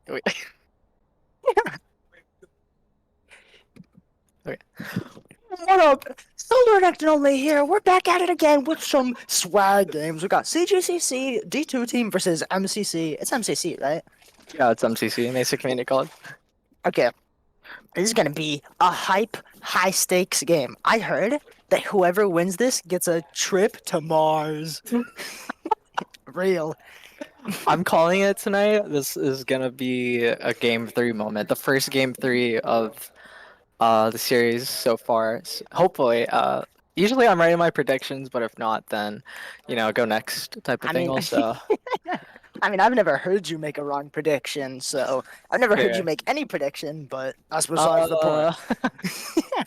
Wait. Okay. What up? Solar Next and Only here. We're back at it again with some swag games. We got CGCC D2 team versus MCC. It's MCC, right? Yeah, it's MCC, Mesa Community College. Okay, this is gonna be a hype, high stakes game. I heard that whoever wins this gets a trip to Mars. Real. I'm calling it tonight. This is gonna be a game three moment, the first game three of the series so far. Hopefully, usually I'm writing my predictions, but if not, then go next type of I thing. mean, Also, I've never heard you make a wrong prediction, so I've never heard you yeah. make any prediction. But that's besides the point. Uh,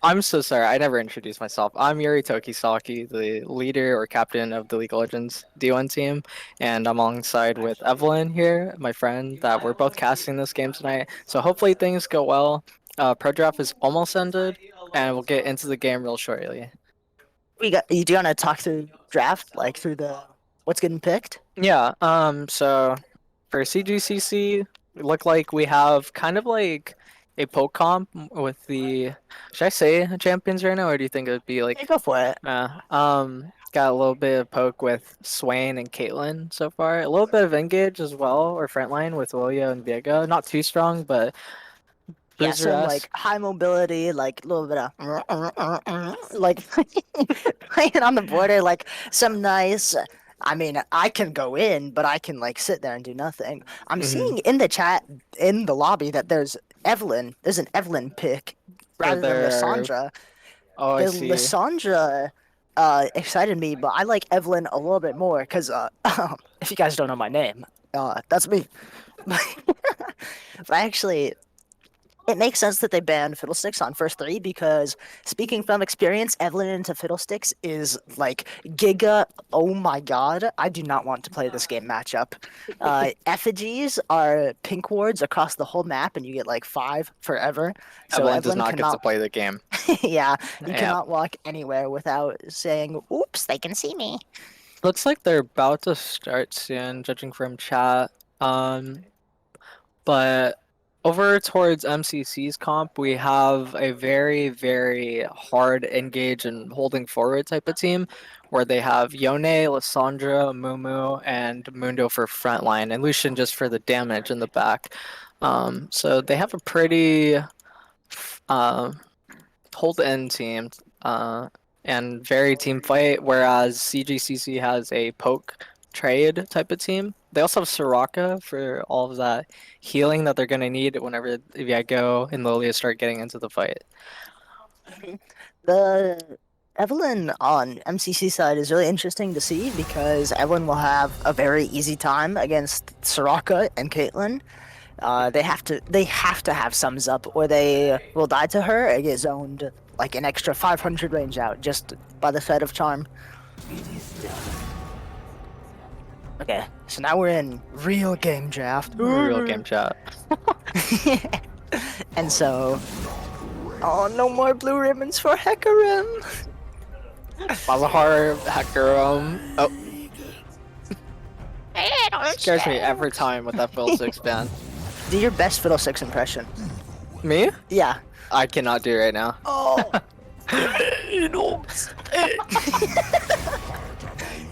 I'm so sorry. I never introduced myself. I'm Yuri Tokisaki, the leader or captain of the League of Legends D1 team, and I'm alongside with Evelyn here, my friend, that we're both casting this game tonight. So hopefully things go well. Pro draft is almost ended, and we'll get into the game real shortly. We got. Do you want to talk through draft, like through the what's getting picked? Yeah. So for CGCC, it look like we have kind of like a poke comp with the. Should I say champions right now, or do you think it would be Yeah, like go for it. got a little bit of poke with Swain and Caitlyn so far. A little bit of engage as well, or frontline with Willia and Viego. Not too strong, but Yeah, bruiser some like esque. high mobility, like a little bit of like playing on the border, like some nice. I mean, I can go in, but I can like sit there and do nothing. I'm Mm-hmm. seeing in the chat in the lobby that there's Evelyn. There's an Evelyn pick For rather than their. Lissandra. Oh, I The see. Lissandra excited me, but I like Evelyn a little bit more because if you guys don't know my name, that's me. But actually, it makes sense that they banned Fiddlesticks on first three because, speaking from experience, Evelyn into Fiddlesticks is like Giga. Oh my god, I do not want to play this game matchup. Effigies are pink wards across the whole map, and you get like five forever. So Evelyn does Evelyn not get to cannot. play the game. Yeah, you Yeah. cannot walk anywhere without saying, "Oops, they can see me." Looks like they're about to start soon, judging from chat. Um, But over towards MCC's comp, we have a very, very hard engage and holding forward type of team where they have Yone, Lissandra, Mumu, and Mundo for frontline, and Lucian just for the damage in the back. So they have a pretty uh, hold in team and very team fight, whereas CGCC has a poke trade type of team. They also have Soraka for all of that healing that they're going to need whenever Viego and Lilia start getting into the fight. The Evelyn on MCC side is really interesting to see because Evelyn will have a very easy time against Soraka and Caitlyn. They have to have sums up or they will die to her and get zoned like an extra 500 range out just by the Fed of Charm. Okay, so now we're in real game draft. Real game chat. And so, oh, no more blue ribbons for Hecarim. Malahar, Hecarim. Oh, scares me every time with that Fiddle 6 ban. Do your best Fiddlesticks impression. Me? Yeah. I cannot do right now. Oh.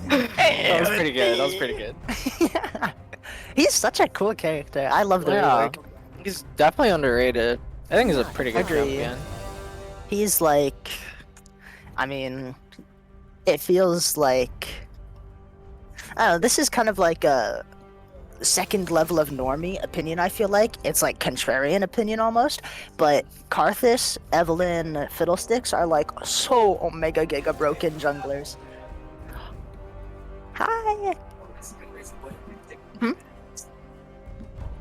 That was pretty good. That was pretty good. He's such a cool character. I love the Yeah. rework. He's definitely underrated. I think he's a pretty good Agree. champion. He's like, I mean, it feels like, I don't know, this is kind of like a second level of normie opinion, I feel like. It's like contrarian opinion almost, but Karthus, Evelyn, Fiddlesticks are like so omega giga broken junglers. Hi! Hmm?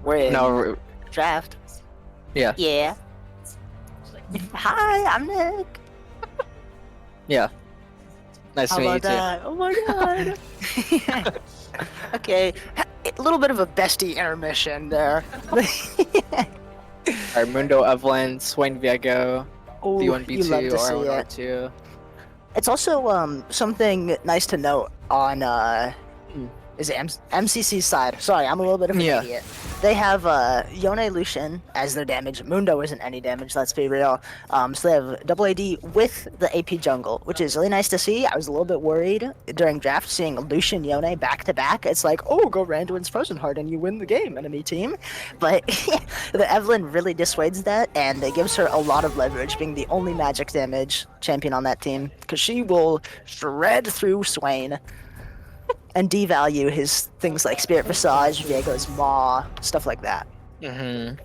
We're in No, draft. yeah, Yeah. Hi, I'm Nick. yeah. Nice How to meet you about too. that? Oh my god. Okay, a little bit of a bestie intermission there. Alright, Mundo, Evelyn, Swain Viego, Oh, D1, you love B2, to see R1, it. R2. It's also something nice to note on is it MCC side. Sorry, I'm a little bit of an Yeah. idiot. They have Yone Lucian as their damage. Mundo isn't any damage, let's be real. So they have double AD with the AP jungle, which is really nice to see. I was a little bit worried during draft seeing Lucian Yone back to back. It's like, oh, go Randuin's Frozen Heart and you win the game, enemy team. But the Evelyn really dissuades that, and it gives her a lot of leverage, being the only magic damage champion on that team, because she will shred through Swain and devalue his things like Spirit Visage, Viego's Maw, stuff like that. Mm-hmm.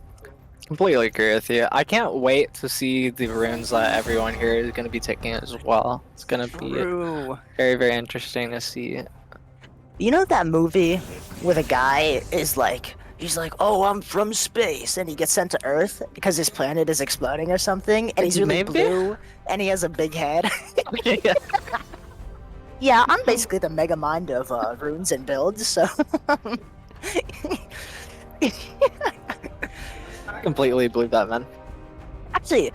Completely agree with you. I can't wait to see the runes that everyone here is going to be taking as well. It's going to be True. very, very interesting to see. You know that movie where the guy is like, he's like, oh, I'm from space, and he gets sent to Earth because his planet is exploding or something, and he's really Maybe? blue, and he has a big head. Yeah. Yeah, I'm basically the mega mind of runes and builds, so. I completely believe that, man. Actually,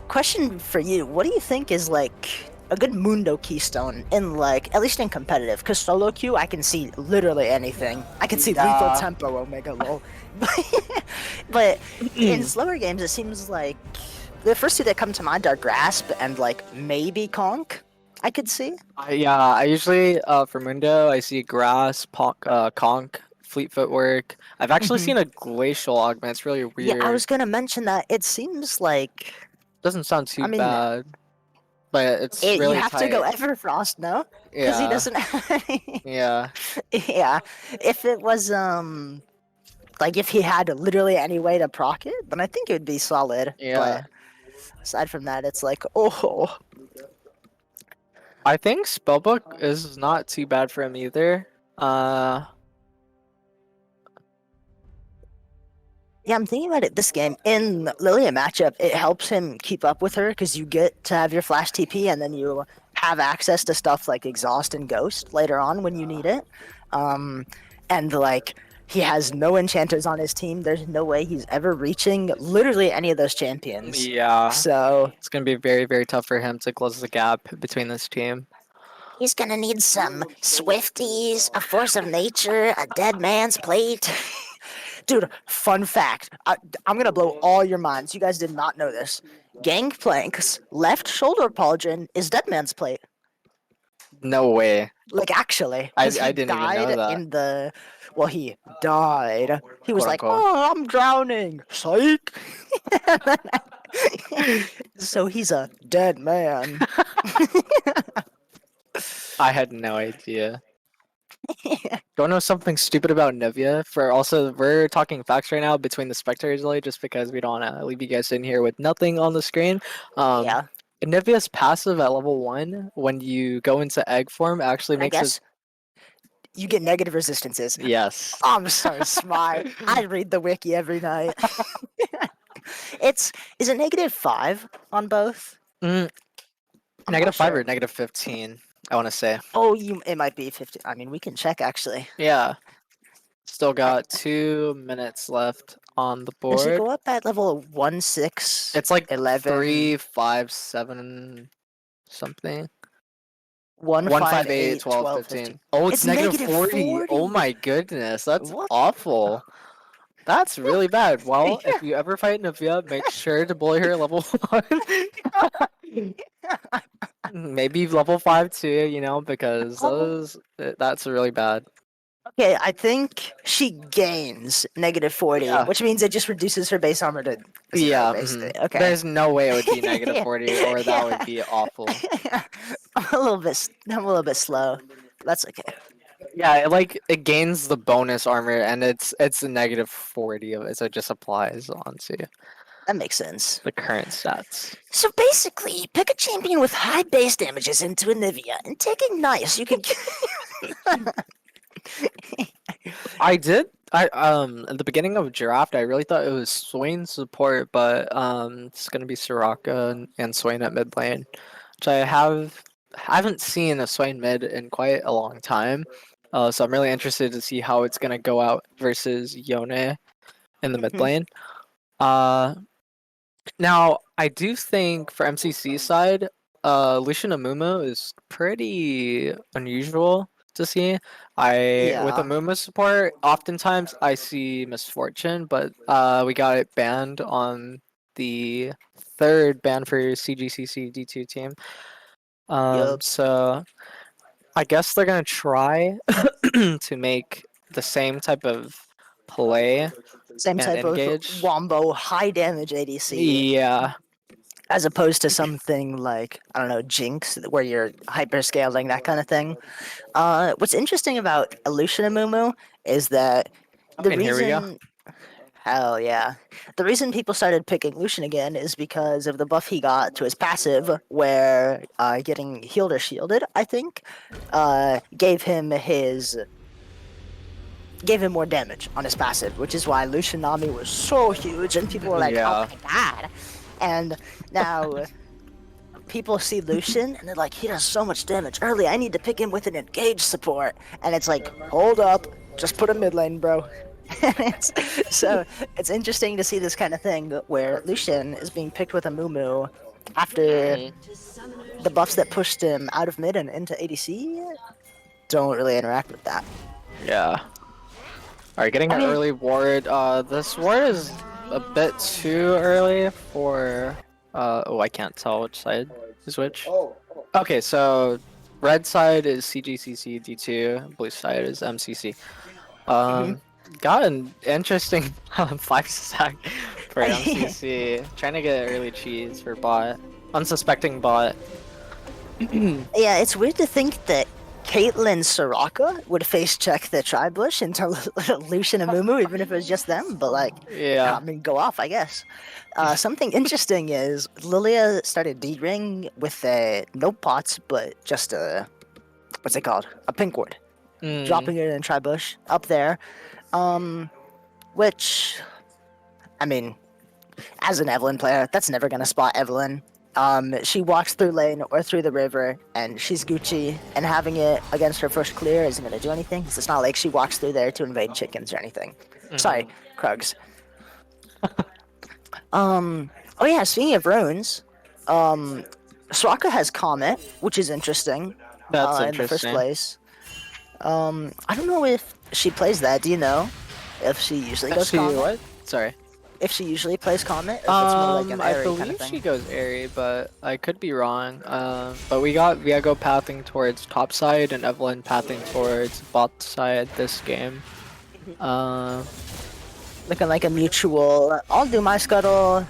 question for you: what do you think is like a good Mundo keystone in like at least in competitive? Because solo queue, I can see literally anything. I can see lethal Yeah. tempo, Omega lol. But in slower games, it seems like the first two that come to mind are Grasp and like maybe Conk. I could see. Yeah, I usually for Mundo I see grass, conch, fleet footwork. I've actually Mhm. seen a glacial augment. It's really Yeah, I weird. was gonna mention that. It seems like Doesn't sound I too mean, bad, but it's you really have to go tight. Everfrost, no? Because he Yeah, doesn't have any. yeah, Yeah, if it was like if he had literally any way to proc it, then I think it would be solid. yeah. But aside from that, it's like, oh, I think spellbook is not too bad for him either. Uh, yeah. I'm thinking about it. This game in Lilia matchup, it helps him keep up with her because you get to have your flash TP and then you have access to stuff like exhaust and ghost later on when you need it. Um, and like he has no enchanters on his team. There's no way he's ever reaching literally any of those champions. yeah, So it's gonna be very, very tough for him to close the gap between this team. he's gonna need some Swifties, a force of nature, a dead man's plate. Dude, fun fact. I'm gonna blow all your minds. You guys did not know this. Gangplank's left shoulder pauldron is dead man's plate. No way. Like actually, I because he I didn't even know died that, in the. Well, he died. He was quote like, unquote. "Oh, I'm drowning." Psych. So he's a dead man. I had no idea. Don't know something stupid about Nivea? For also, we're talking facts right now between the spectators, only just because we don't want to leave you guys in here with nothing on the screen. Um, Yeah, Nivea's passive at level 1, when you go into egg form, actually I makes it. guess you get negative resistances. Yes. I'm so smart. I read the wiki every night. It's is it -5 on both? Mm, I'm not -5 sure. or -15, I want to say. Oh, you it might be 50. I mean, we can check actually. Yeah. Still got 2 minutes left on the Does it board. go up at level 1, 6, It's like 11, 3, 5, 7, something. 1, 1, 5, 5, 8, 8, 12, 12, 15. 15? Oh, it's It's -40. Oh -40. my goodness, that's What? awful. That's really bad. Well, Yeah. if you ever fight Nivea, make sure to bully her level 1. Maybe level 5 too, because Oh. that's really bad. Okay, I think she gains -40, Yeah. which means it just reduces her base armor to 0, Yeah, basically. Okay. there's no way it would be Yeah. -40 or that would Yeah. be awful. I'm a little bit slow. That's okay. Yeah, it gains the bonus armor and it's a -40 of it, so it just applies onto That makes sense. the current stats. So basically, pick a champion with high base damages into Anivia, and taking nice, you can. At the beginning of draft I really thought it was Swain support, but it's gonna be Soraka and Swain at mid lane, which haven't seen a Swain mid in quite a long time. So I'm really interested to see how it's gonna go out versus Yone in the mid lane. Uh Now I do think for MCC side, Lucian Amumu is pretty unusual to see. I with Yeah. Amumu support, oftentimes I see misfortune, but we got it banned on the third ban for CGCC D2 team. Yup. So I guess they're gonna try to make the same type of play Same and type of engage. wombo high damage ADC Yeah, as opposed to something like, I don't know, Jinx, where you're hyper scaling, that kind of thing. What's interesting about Illusion Amumu is that the and here we go. reason, hell yeah, the reason people started picking Lucian again is because of the buff he got to his passive, where getting healed or shielded, I think, gave him more damage on his passive, which is why Lucian Nami was so huge, and people were like, "Oh Yeah. my god!" And now people see Lucian and they're like, "He does so much damage early. I need to pick him with an engaged support." And it's like, "Hold up, just put a mid lane, bro." So it's interesting to see this kind of thing where Lucian is being picked with a Mumu after the buffs that pushed him out of mid and into ADC don't really interact with that. Yeah. Alright, getting I an mean, early ward. This ward is a bit too early for oh, I can't tell which side is which. Okay, so red side is CGCC D2, blue side is MCC. mhm. Got an interesting 5 stack for MCC. Trying to get early cheese for bot. Unsuspecting bot. Yeah, it's weird to think that Caitlyn Soraka would face check the Tribush into Lucian and Mumu, even if it was just them, but like, Yeah. I mean, go off, I guess. Something interesting is Lilia started D-ring with no pots, but just a, what's it called? A pink ward. Mm. Dropping it in Tribush up there. Which, I mean, as an Evelyn player, that's never gonna spot Evelyn. She walks through lane or through the river, and she's Gucci, and having it against her first clear isn't gonna do anything. 'Cause it's not like she walks through there to invade chickens or anything. Sorry, Krugs. Oh yeah, speaking of runes, Soraka has Comet, which is interesting. That's In the first interesting. place. I don't know if she plays that. Do you know if she usually goes She Comet? what? Sorry. If she usually plays Comet, or if it's more like an I airy kind believe of thing. she goes airy, but I could be wrong. But we gotta go pathing towards top side and Evelyn pathing towards bot side this game. Looking like a mutual. I'll do my scuttle,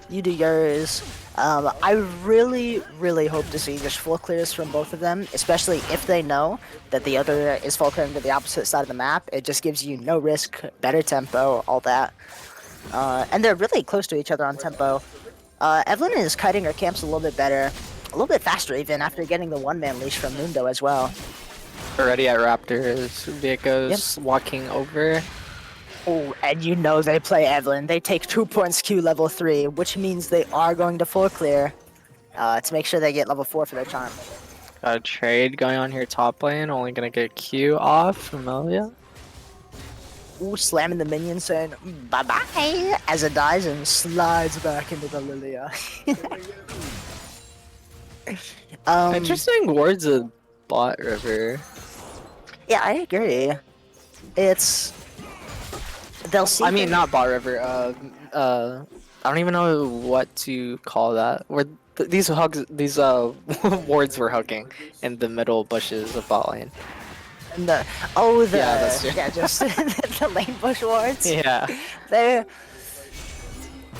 you do yours. I really, really hope to see just full clears from both of them, especially if they know that the other is full clearing to the opposite side of the map. It just gives you no risk, better tempo, all that. And they're really close to each other on tempo. Evelyn is kiting her camps a little bit better, a little bit faster even after getting the one-man leash from Mundo as well. Already at Raptors, Vieko's walking over. Oh, and you know they play Evelyn. They take 2 points Q level 3, which means they are going to full clear to make sure they get level 4 for their charm. Got a trade going on here top lane, only gonna get Q off from Amelia. Ooh, slamming the minion saying bye-bye as it dies and slides back into the Lilia. Interesting wards of bot river. Yeah, I agree. It's... They'll see... I mean, not bot river, I don't even know what to call that. Where these hugs, these wards were hugging in the middle bushes of bot lane. Yeah, that's true. Yeah, just the lane bush wards. Yeah. They're...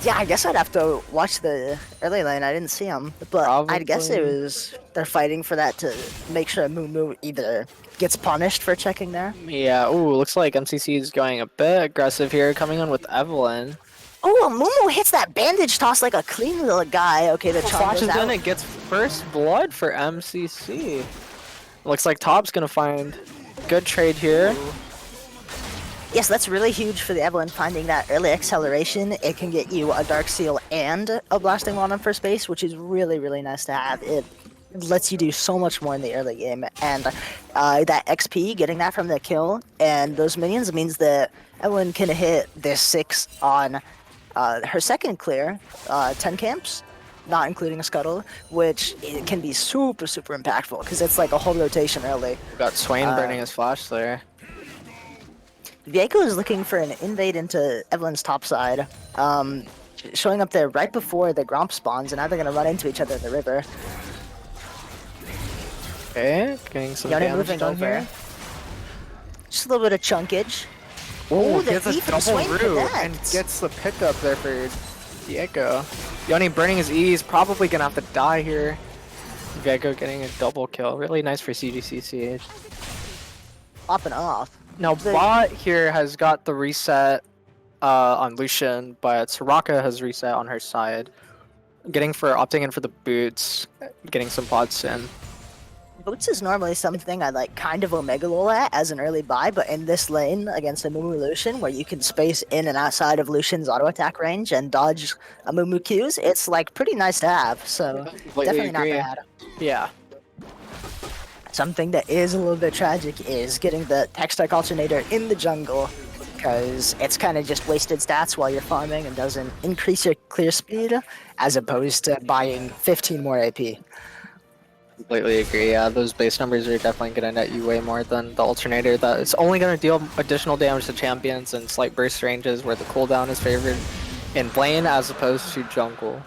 Yeah, I guess I'd have to watch the early lane. I didn't see them, but I'd guess it Probably. was they're fighting for that to make sure Mumu either gets punished for checking there. Yeah. Ooh, looks like MCC is going a bit aggressive here, coming on with Evelyn. Oh, Mumu hits that bandage toss like a clean little guy. Okay, the charm goes Flashes out. in and gets first blood for MCC. Looks like Top's gonna find good trade here. Yes, that's really huge for the Evelyn, finding that early acceleration. It can get you a Dark Seal and a Blasting Wand on first base, which is really, really nice to have. It lets you do so much more in the early game. And that XP, getting that from the kill, and those minions means that Evelyn can hit this 6 on her second clear, 10 camps. not including a scuttle, which it can be super impactful because it's like a whole rotation early. We got Swain burning his flash there. Viego is looking for an invade into Evelyn's top side, showing up there right before the Gromp spawns, and now they're gonna run into each other in the river. Okay, getting some Yone damage moving done over. here. Just a little bit of chunkage. Oh, the gets a E from double Swain root and connects. gets the pickup there for Viego. Yone burning his E, is probably gonna have to die here. Viego getting a double kill. Really nice for CGC. Popping off. Now bot here has got the reset on Lucian, but Soraka has reset on her side. Opting in for the boots, getting some pods in. Boots is normally something I like kind of Omega Lol at as an early buy, but in this lane against a Mumu Lucian, where you can space in and outside of Lucian's auto attack range and dodge a Mumu Qs, it's like pretty nice to have. So definitely not bad. Yeah. Something that is a little bit tragic is getting the Hextech Alternator in the jungle, because it's kind of just wasted stats while you're farming and doesn't increase your clear speed, as opposed to buying 15 more AP. Completely agree. Yeah, those base numbers are definitely going to net you way more than the alternator. That it's only going to deal additional damage to champions and slight burst ranges where the cooldown is favored in lane as opposed to jungle.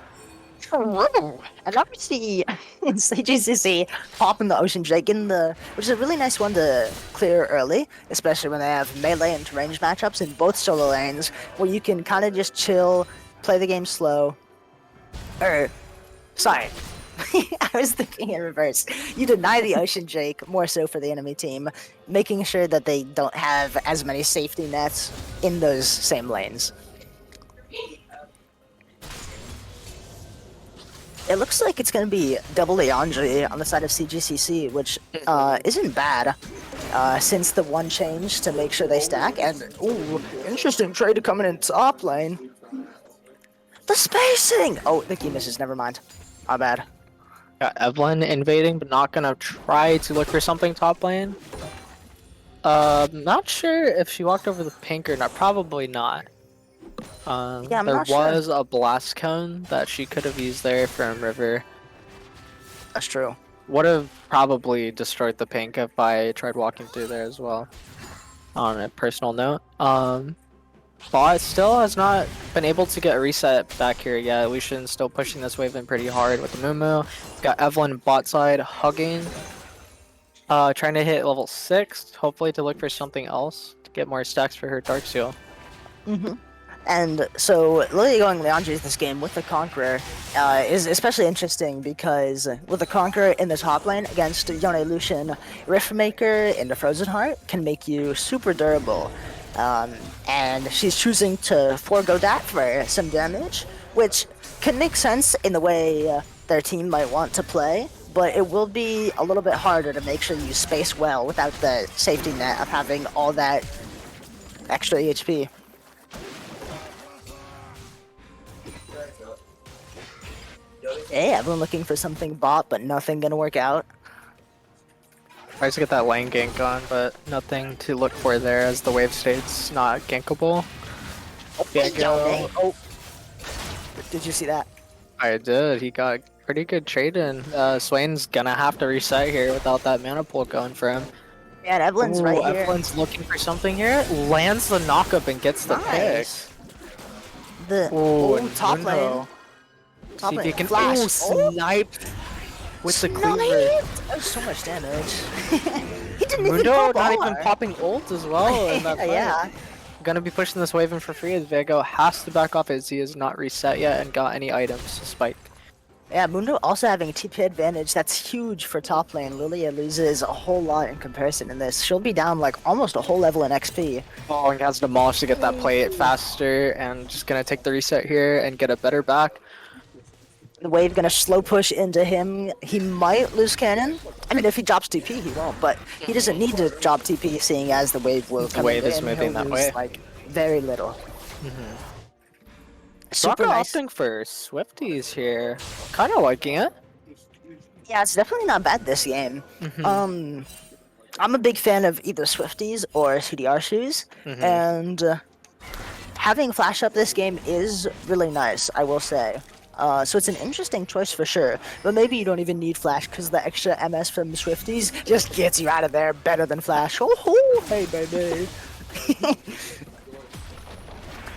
Oh, I love to see CGC popping the Ocean Drake which is a really nice one to clear early, especially when they have melee and range matchups in both solo lanes, where you can kind of just chill, play the game slow. Sorry. I was thinking in reverse. You deny the Ocean Drake more so for the enemy team, making sure that they don't have as many safety nets in those same lanes. It looks like it's going to be double Leandri on the side of CGCC, which isn't bad since the one change to make sure they stack. And, ooh, interesting trade coming in top lane. The spacing! Oh, the key misses, never mind. My bad. Got Evelyn invading, but not gonna try to look for something top lane. Not sure if she walked over the pink or not. Probably not. Yeah, I'm there not was sure. a blast cone that she could have used there from River. That's true. Would have probably destroyed the pink if I tried walking through there as well. On a personal note. Bot still has not been able to get a reset back here yet. Lucian's still pushing this wave in pretty hard with the Mumu. Got Evelyn bot side hugging. Trying to hit level 6, hopefully to look for something else to get more stacks for her Dark Seal. And so Lily going Leandri this game with the Conqueror is especially interesting because with the Conqueror in the top lane against Yone Lucian, Riftmaker into Frozen Heart can make you super durable. And she's choosing to forego that for some damage, which can make sense in the way their team might want to play, but it will be a little bit harder to make sure you space well without the safety net of having all that extra HP. Hey, everyone looking for something bot, but nothing gonna work out. Tries to get that lane gank on, but nothing to look for there as the wave state's not gankable. Oh, did you see that? I did. He got pretty good trade in. Swain's gonna have to reset here without that mana pool going for him. Yeah, and Evelyn's right here. Evelyn's looking for something here. Lands the knockup and gets the Nice. pick. The top lane. See if he can Flash. snipe with the cleaver. Oh, so much damage. He didn't even Mundo pop not R. even popping ult as well in that fight. Yeah. Gonna be pushing this wave in for free as Viego has to back off as he is not reset yet and got any items to spike. Yeah, Mundo also having a TP advantage. That's huge for top lane. Lilia loses a whole lot in comparison in this. She'll be down like almost a whole level in XP. Oh, and has demolished to get that play faster and just gonna take the reset here and get a better back. The wave gonna slow push into him. He might lose cannon. I mean, if he drops TP, he won't. But he doesn't need to drop TP, seeing as the wave will come in. The wave is moving that way. Like very little. Super Super nice. opting for Swifties here. Kind of liking it. Yeah, it's definitely not bad this game. I'm a big fan of either Swifties or CDR shoes, and having flash up this game is really nice, I will say. So it's an interesting choice for sure. But maybe you don't even need Flash because the extra MS from Swifties just gets you out of there better than Flash. Oh, hey, baby.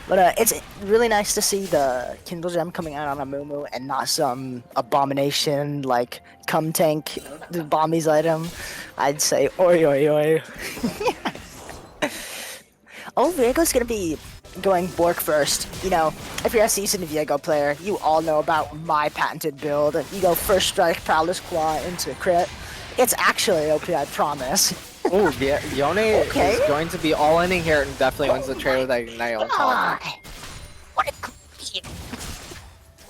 But it's really nice to see the Kindle Gem coming out on a Moo and not some abomination like Cum Tank, the Bombies item. I'd say oi oi oi. Oh, Viego's gonna be going Bork first. You know, if you're a seasoned Viego player, you all know about my patented build. You go first strike, Prowler's Claw into crit. It's actually OP, I promise. Oh, yeah, Yone is going to be all inning here and definitely wins the trade with that Ignite on top. What a clean.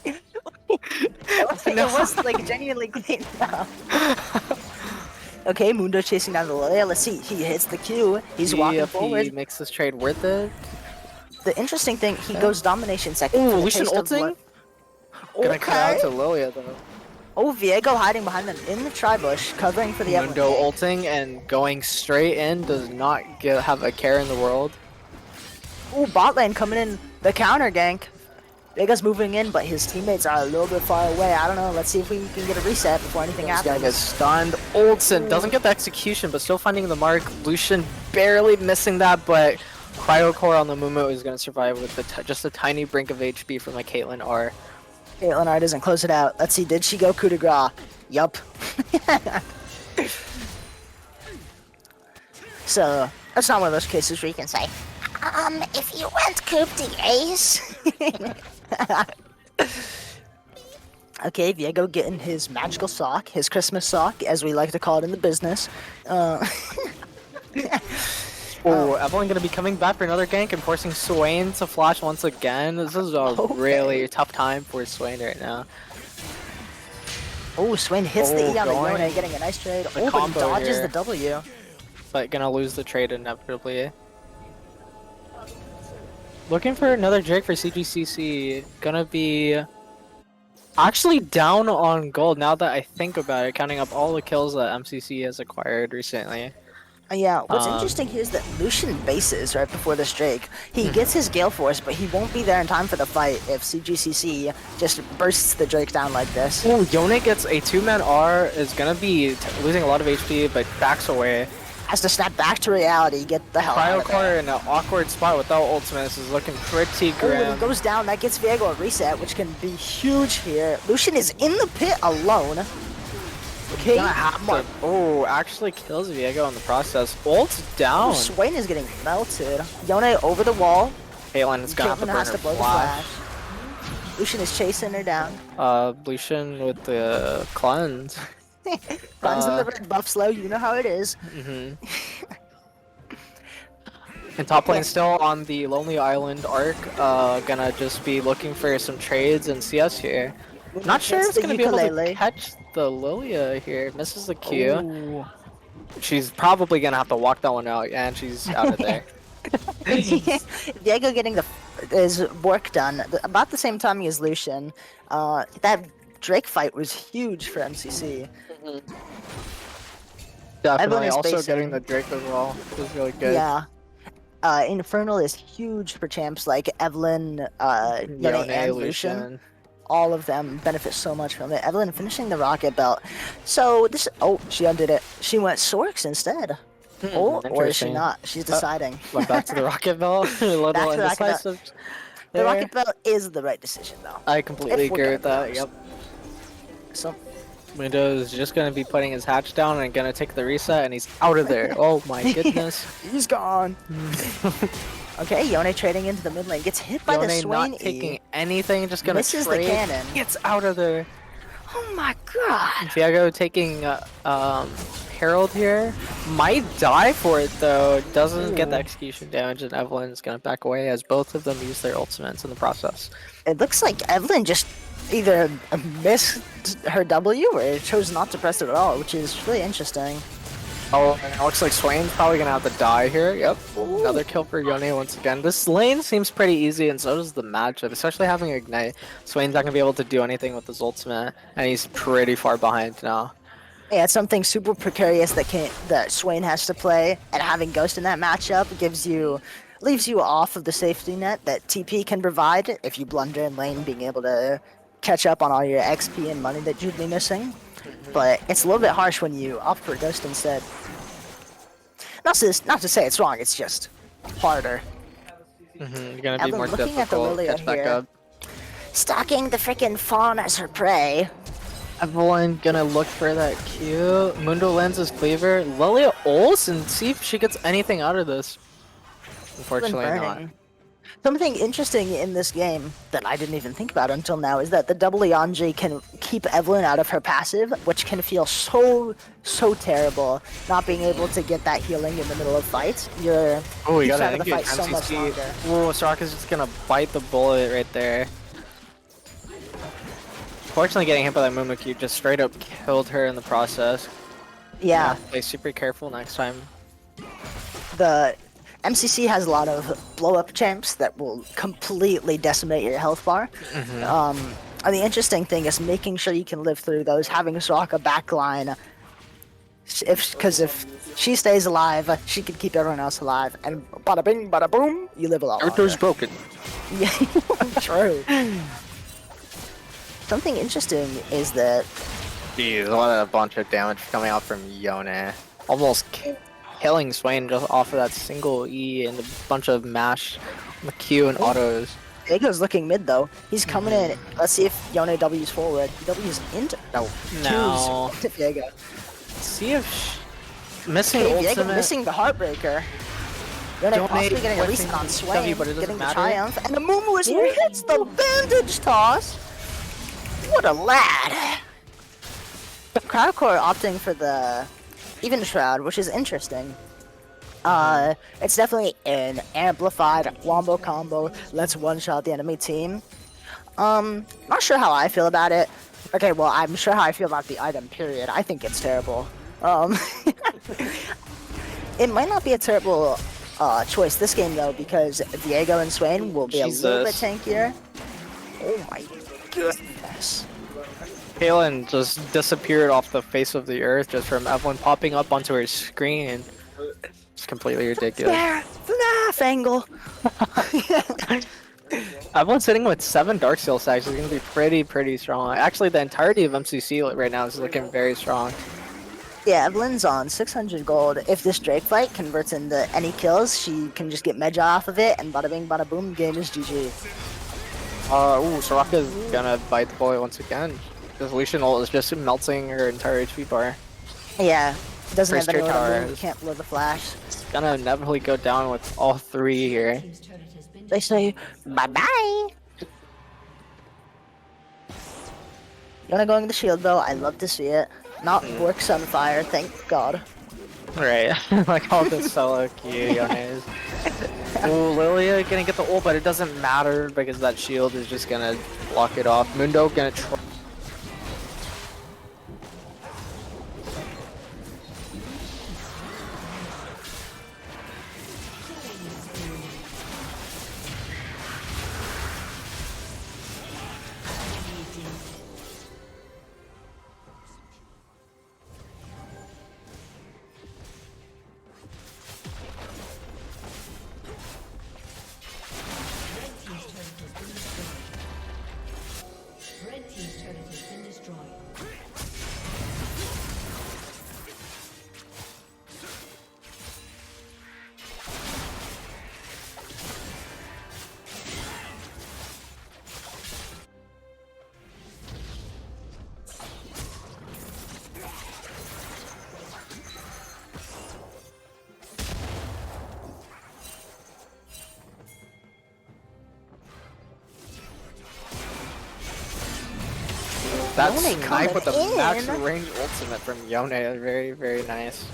It was like genuinely clean enough. Okay, Mundo chasing down the Lilia. Let's see. He hits the Q. He's walking forward. He makes this trade worth it. The interesting thing, he goes domination second. Oh, Lucian ulting? Gonna cut out to Lilia though. Oh, Viego hiding behind them in the tri-bush, covering for the Mundo ulting and going straight in, does not have a care in the world. Ooh, bot lane coming in, the counter gank. Viego's moving in, but his teammates are a little bit far away. I don't know, let's see if we can get a reset before anything happens. He's gonna get stunned. Olsen doesn't get the execution, but still finding the mark. Lucian barely missing that, but Cryocore on the Mumu is gonna survive with just a tiny brink of HP from a Caitlyn R. Caitlyn R doesn't close it out. Let's see, did she go coup de grace? Yup. So, that's not one of those cases where you can say, if you went coup de ace. Okay, Viego getting his magical sock, his Christmas sock, as we like to call it in the business. Oh, Evelyn gonna be coming back for another gank and forcing Swain to flash once again. This is a really tough time for Swain right now. Oh, Swain hits the E on the Yone, getting a nice trade. Oh, but he dodges the W. But gonna lose the trade inevitably. Looking for another Drake for CGCC. Gonna be actually down on gold now that I think about it, counting up all the kills that MCC has acquired recently. Yeah, what's interesting here is that Lucian bases right before this Drake. He gets his Gale Force, but he won't be there in time for the fight if CGCC just bursts the Drake down like this. Oh, Yone gets a 2-man R, is gonna be losing a lot of HP, but backs away. Has to snap back to reality, get the hell out of there. Cryocore in an awkward spot without ultimate. This is looking pretty grim. When he goes down, that gets Viego a reset, which can be huge here. Lucian is in the pit alone. Okay, oh, actually kills Viego in the process. Ult's down. Oh, Swain is getting melted. Yone over the wall. Caitlyn is gonna have to burn her flash. Lucian is chasing her down. Lucian with the cleanse. Runs in the red buff slow, you know how it is. And top lane still on the Lonely Island arc. Gonna just be looking for some trades and CS here. Not sure if it's gonna be able to catch the Lilia here. Misses the Q. Ooh. She's probably gonna have to walk that one out, and she's out of there. Viego getting his work done about the same time as Lucian. That Drake fight was huge for MCC. Definitely, also getting the Drake as well was really good. Yeah. Infernal is huge for champs like Evelyn, Yone, and Lucian. All of them benefit so much from it. Evelyn finishing the Rocket Belt. So this, oh, she undid it. She went Sorks instead. Or is she not? She's deciding. Went back to the Rocket Belt. A little indecisive. The Rocket Belt is the right decision, though. I completely agree with that. Yep. So, Mundo is just gonna be putting his hatch down and gonna take the reset, and he's out of there. Oh my goodness. He's gone. Okay, Yone trading into the mid lane, gets hit by the Swain not taking anything, just gonna misses the cannon. Gets out of there. Oh my god. Viego taking Herald here. Might die for it though. Doesn't get the execution damage, and Evelyn's gonna back away as both of them use their ultimates in the process. It looks like Evelyn just either missed her W or chose not to press it at all, which is really interesting. Oh, and it looks like Swain's probably gonna have to die here. Yep, another kill for Yone once again. This lane seems pretty easy, and so does the matchup, especially having Ignite. Swain's not gonna be able to do anything with his ultimate, and he's pretty far behind now. Yeah, it's something super precarious that Swain has to play, and having Ghost in that matchup leaves you off of the safety net that TP can provide if you blunder in lane, being able to catch up on all your XP and money that you'd be missing. But it's a little bit harsh when you opt for Ghost instead. Not to say it's wrong, it's just harder. You're gonna be Evelyn, more looking at the difficult to Lilia catch back here. up. Stalking the freaking fawn as her prey. Evelyn gonna look for that Q. Mundo lands his cleaver. Lilia ults and see if she gets anything out of this. Unfortunately not. Something interesting in this game that I didn't even think about until now is that the double Yanji can keep Evelyn out of her passive, which can feel so terrible. Not being able to get that healing in the middle of fights. You're Oh, you keeps gotta out of the engage fight so much MCC. longer. Oh, Soraka's just gonna bite the bullet right there. Fortunately, getting hit by that Mumikyu just straight up killed her in the process. Yeah, Play super careful next time. the MCC has a lot of blow-up champs that will completely decimate your health bar. And the interesting thing is making sure you can live through those, having Soraka backline. Because if she stays alive, she can keep everyone else alive. And bada bing, bada boom, you live a lot longer. Naruto's broken. Yeah, true. Something interesting is that Jeez, what a bunch of damage coming out from Yone. Almost killing Swain just off of that single E and a bunch of mash, Q and autos. Diego's looking mid though. He's coming in. Let's see if Yone W's forward. W's into No. Q's to Diego. See if missing Okay, Diego ultimate. missing the Heartbreaker. Yone Yone possibly getting a missing reset on W, Swain, but it doesn't getting the matter. triumph, and the Mumu is hits the bandage toss. What a lad! Crowdcore opting for the even shroud, which is interesting. It's definitely an amplified wombo combo. Let's one-shot the enemy team. Not sure how I feel about it. Okay, well, I'm sure how I feel about the item, period. I think it's terrible. It might not be a terrible choice this game, though, because Diego and Swain will be a little bit tankier. Oh my goodness. Kaylin just disappeared off the face of the earth just from Evelyn popping up onto her screen. It's completely ridiculous. There! FNAF angle! Evelyn's sitting with 7 Darksteel stacks. She's going to be pretty strong. Actually, the entirety of MCC right now is looking very strong. Yeah, Evelyn's on 600 gold. If this Drake fight converts into any kills, she can just get Medja off of it, and bada bing, bada boom, game is GG. Ooh, Soraka's gonna bite the bullet once again. This Lucian ult is just melting her entire HP bar. Yeah, doesn't have First tier anyone to tower move, can't blow the flash. It's gonna inevitably go down with all 3 here. They say, bye-bye! You wanna go in the shield, though? I love to see it. Not work Sunfire, thank God. Right, like all the solo Q Yone is. Ooh, Lilia gonna get the ult, but it doesn't matter because that shield is just gonna block it off. Mundo gonna try. Red team's turret has been destroyed. That Yone snipe with the coming max in. range ultimate from Yone is very nice.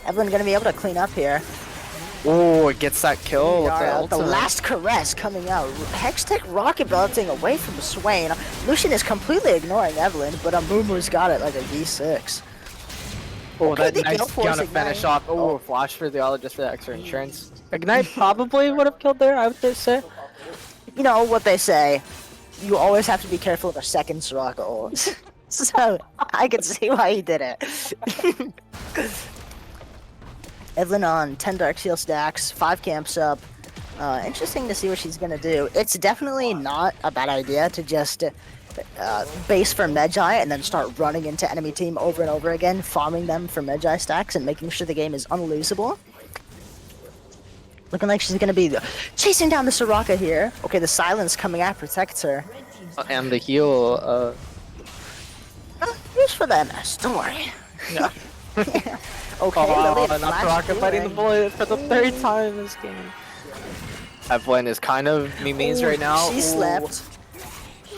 Evelyn gonna be able to clean up here. Ooh, it gets that kill with the Yara, the ultimate. last caress coming out. Hextech rocket belting away from Swain. Lucian is completely ignoring Evelyn, but Amumu's got it like a V6. Oh, Okay, that the nice Gale Force gonna finish Ignite. off. Oh, flash for the auto just for the extra insurance. Ignite probably would have killed there, I would say. You know what they say, you always have to be careful of a second Soraka ult. So, I can see why he did it. Evelyn on 10 Dark Seal stacks, 5 camps up. Interesting to see what she's gonna do. It's definitely not a bad idea to just base for Magi and then start running into enemy team over and over again, farming them for Magi stacks and making sure the game is unlosable. Looking like she's gonna be chasing down the Soraka here. Okay, the silence coming out protects her. And the heal, Use for the MS, don't worry. yeah. Okay, Oh, Lily, not flash Rocket biting the healing. bullet for the third time in this game. Evelyn is kind of memes Ooh, right now. She Ooh. slept.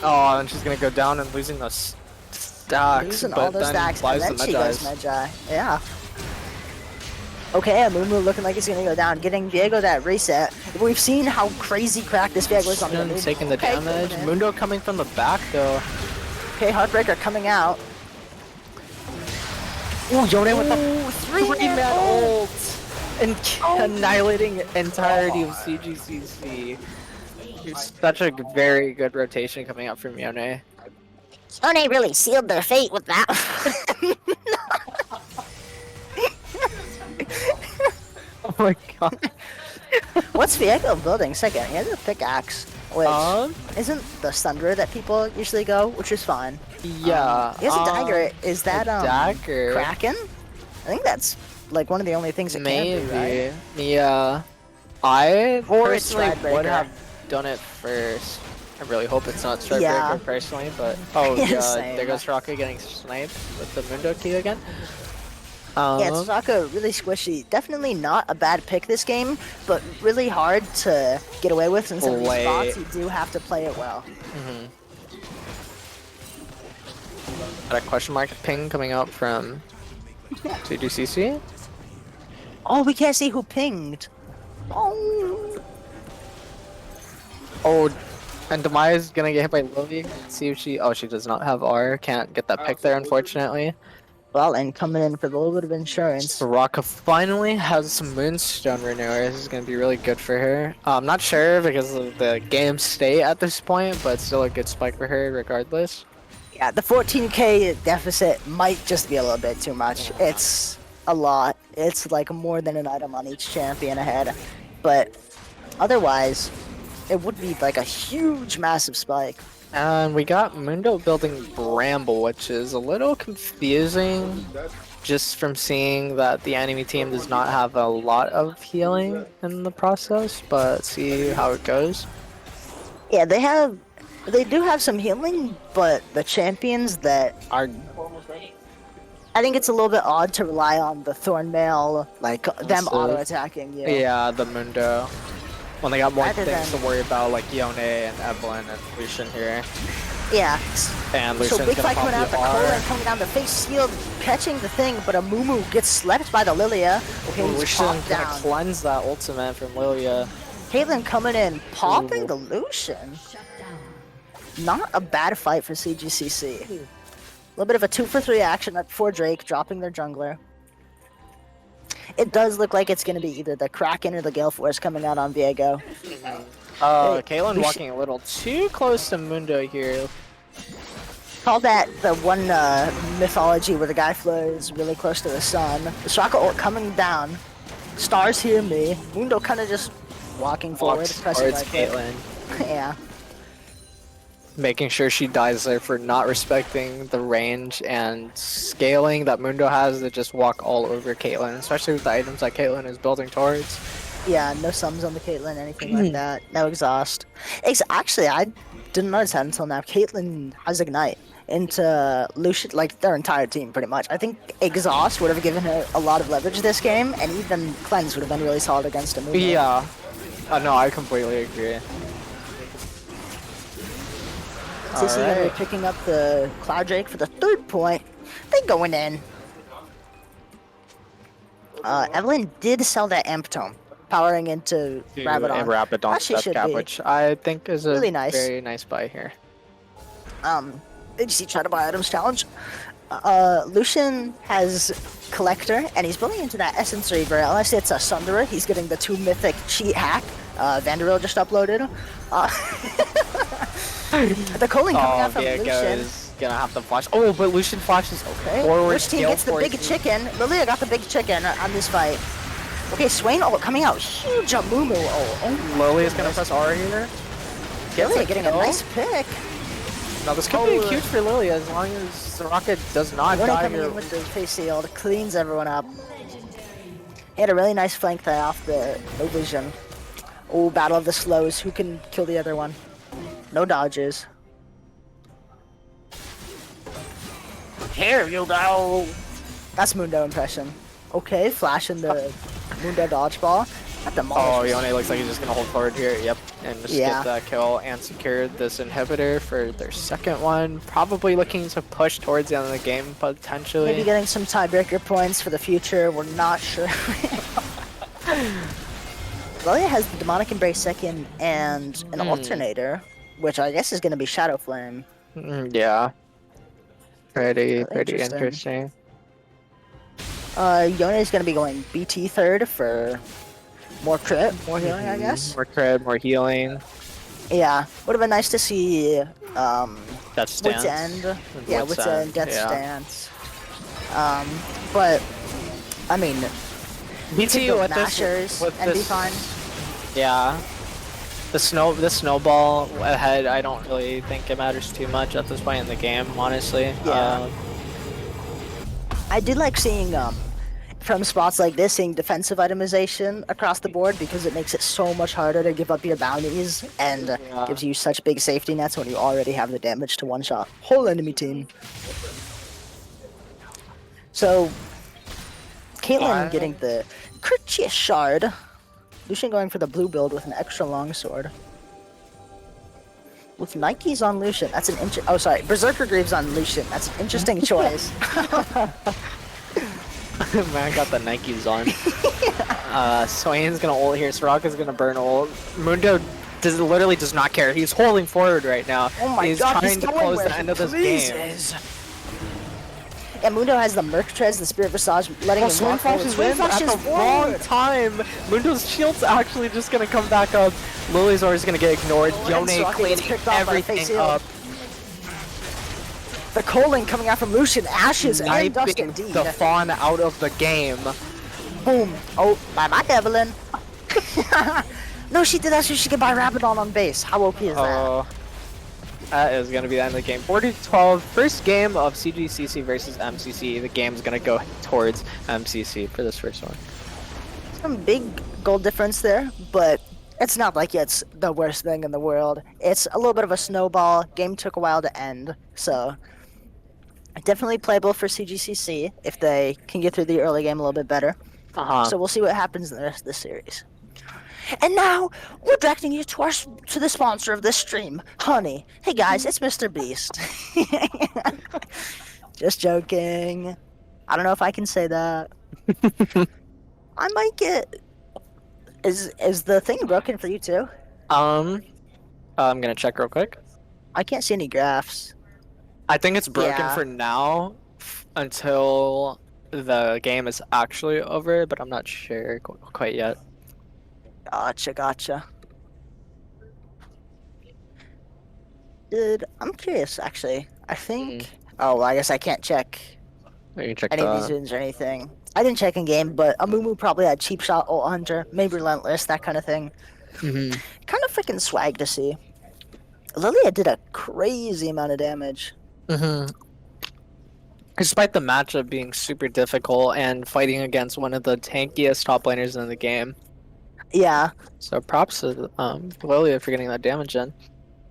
Oh, and she's gonna go down and losing those stacks. Losing but all those then stacks, and flies then the she goes Magi's. Magi. Yeah. Okay, Amumu looking like he's gonna go down, getting Viego that reset. We've seen how crazy cracked this Viego is on the mid. Taking the Okay, damage. going in. Mundo coming from the back though. Okay, Heartbreaker coming out. Ooh, Yone with the Ooh, three-man oh. ult and annihilating entirety of CGCC. Such a very good rotation coming out from Yone. Sony really sealed their fate with that. Oh my god. What's Viego building second? He has a pickaxe, which isn't the thunder that people usually go, which is fine. Yeah. He has a dagger. Is that dagger? Kraken? I think that's like one of the only things it Maybe. can be, right? Yeah. I Or it's personally would Stridebreaker. have done it first. I really hope it's not Stridebreaker Yeah. personally, but oh yeah, Same. there goes Rocka getting sniped with the Mundo key again. Yeah, it's Saka really squishy. Definitely not a bad pick this game, but really hard to get away with in some of these Play. spots. You do have to play it well. Got a question mark ping coming out from CGCC. Oh, we can't see who pinged. Oh. Oh, and Demaya's gonna get hit by Lily. Let's see if she. Oh, she does not have R. Can't get that pick there, unfortunately. Well, and coming in for a little bit of insurance. Rocka finally has some Moonstone Renewer. This is going to be really good for her. I'm not sure because of the game state at this point, but still a good spike for her regardless. Yeah, the 14k deficit might just be a little bit too much. It's a lot. It's like more than an item on each champion ahead. But otherwise, it would be like a huge, massive spike. And we got Mundo building Bramble, which is a little confusing just from seeing that the enemy team does not have a lot of healing in the process, but let's see how it goes. Yeah, they do have some healing, but the champions that are, I think it's a little bit odd to rely on the Thornmail, like them Also- auto attacking you. Yeah, the Mundo. When they got more Rather things than- to worry about, like Yone and Evelyn and Lucian here. Yeah. And So Lucian's big gonna fight pop coming out, the the R. Colin coming down, the face shield, catching the thing, but a Mumu gets slept by the Lilia. Okay, he's Lucian's popped gonna down. cleanse that ultimate from Lilia. Caitlyn coming in, popping Ooh. the Lucian. Shut down. Not a bad fight for CGCC. A little bit of a 2-for-3 action up before Drake, dropping their jungler. It does look like it's going to be either the Kraken or the Gale Force coming out on Viego. Hey, Caitlyn we walking a little too close to Mundo here. Call that the one mythology where the guy flows really close to the sun. The Shaka ult coming down. Stars hear me. Mundo kind of just walking forward, Walks pressing towards right click. Caitlyn, Yeah. making sure she dies there for not respecting the range and scaling that Mundo has to just walk all over Caitlyn, especially with the items that Caitlyn is building towards. Yeah, no sums on the Caitlyn, anything like that. No exhaust. Actually, I didn't notice that until now. Caitlyn has Ignite into Lucian, like their entire team pretty much. I think exhaust would have given her a lot of leverage this game, and even cleanse would have been really solid against a move. Yeah. No, I completely agree. CC gonna be Alright. picking up the Cloud Drake for the third point. They going in. Evelyn did sell that Amp Tome, powering into Rabadon. And Rabadon As she step should cap, be. which I think is a Really nice. very nice buy here. Did you see try to buy items challenge? Lucian has Collector, and he's building into that Essence Reaver. Unless it's a Sunderer, he's getting the 2 mythic cheat hack. Vanderbilt just uploaded. The Colin coming out from Viego Lucian. is gonna have to flash. Oh, but Lucian flashes Okay. forward. Which team Gale gets the big Force. chicken? Lilia got the big chicken on this fight. Okay, Swain ult coming out. Huge Mumu ult. Oh, Lily is gonna press R here. Gets Lilia a getting a kill. nice pick. Now this could be Oh, huge for Lily as long as the rocket does not Yone die coming here. in with the face shield, cleans everyone up. He had a really nice flank there off the no vision. Oh, battle of the slows. Who can kill the other one? No dodges. Here you go. That's Mundo impression. Okay, flash in the Mundo dodgeball. That Oh, demolishes. Yone looks like he's just gonna hold forward here. Yep, and just Yeah. get that kill and secure this inhibitor for their second one. Probably looking to push towards the end of the game potentially. Maybe getting some tiebreaker points for the future. We're not sure. Lilia has the Demonic Embrace second and an alternator, which I guess is going to be Shadow Flame. Yeah. Pretty Interesting. interesting. Yone is going to be going BT third for more crit, more healing, I guess. More cred, more healing. Yeah, would have been nice to see That stance. Wits End. Yeah, Wits End, Death yeah. Stance. But, I mean, BT go with Mashers this, and be fine. Yeah. The snowball ahead, I don't really think it matters too much at this point in the game, honestly. Yeah. I did like seeing from spots like this, seeing defensive itemization across the board because it makes it so much harder to give up your bounties and Yeah. gives you such big safety nets when you already have the damage to one-shot whole enemy team. So, Caitlyn getting the Courteous Shard. Lucian going for the blue build with an extra long sword. With Nikes on Lucian, that's an oh sorry, Berserker Greaves on Lucian. That's an interesting choice. Man got the Nikes on. Swain's gonna ult here. Soraka's gonna burn ult. Mundo literally does not care. He's holding forward right now. Oh my he's god, trying he's to going close where the he end of this pleases. game. And Mundo has the Merc Treads, the Spirit Visage, letting him Swing walk forward. flashes Swing in at flashes the wrong forward. time. Mundo's shield's actually just gonna come back up. Lily's always gonna get ignored. Yone Soraka gets cleaning picked off by face everything shield. up. The Coaling coming out from Lucian, Ashes, and Dust Sniping indeed. the Fawn out of the game. Boom. Oh, bye-bye, Evelyn. No, she did that so she could buy Rabadon on base. How OP is that? Oh, that is going to be the end of the game. 40-12, first game of CGCC versus MCC. The game's going to go towards MCC for this first one. Some big goal difference there, but it's not like it's the worst thing in the world. It's a little bit of a snowball. Game took a while to end, so definitely playable for CGCC if they can get through the early game a little bit better. So we'll see what happens in the rest of the series. And now, we're directing you to the sponsor of this stream, Honey. Hey guys, it's Mr. Beast. Just joking. I don't know if I can say that. I might get... Is the thing broken for you too? I'm gonna check real quick. I can't see any graphs. I think it's broken Yeah. for now until the game is actually over, but I'm not sure quite yet. Gotcha. I'm curious, actually. I think... Oh, well, I guess I can't check You can check any of these wins or anything. I didn't check in game, but Amumu probably had cheap shot, ult hunter, maybe relentless, that kind of thing. Kind of freaking swag to see. Lilia did a crazy amount of damage. Despite the matchup being super difficult and fighting against one of the tankiest top laners in the game. Yeah. So props to Lilia for getting that damage in.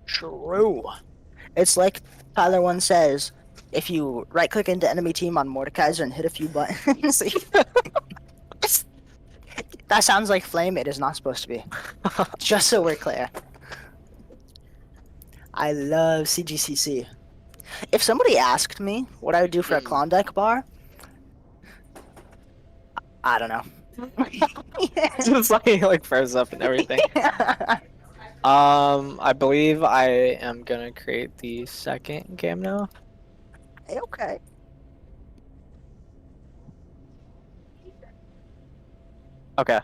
True. It's like Tyler one says, if you right-click into enemy team on Mordekaiser and hit a few buttons. That sounds like flame. It is not supposed to be. Just so we're clear. I love CGCC. If somebody asked me what I would do for a Klondike bar, I don't know. Just like froze up and everything. I believe I am gonna create the second game now. Okay. Okay.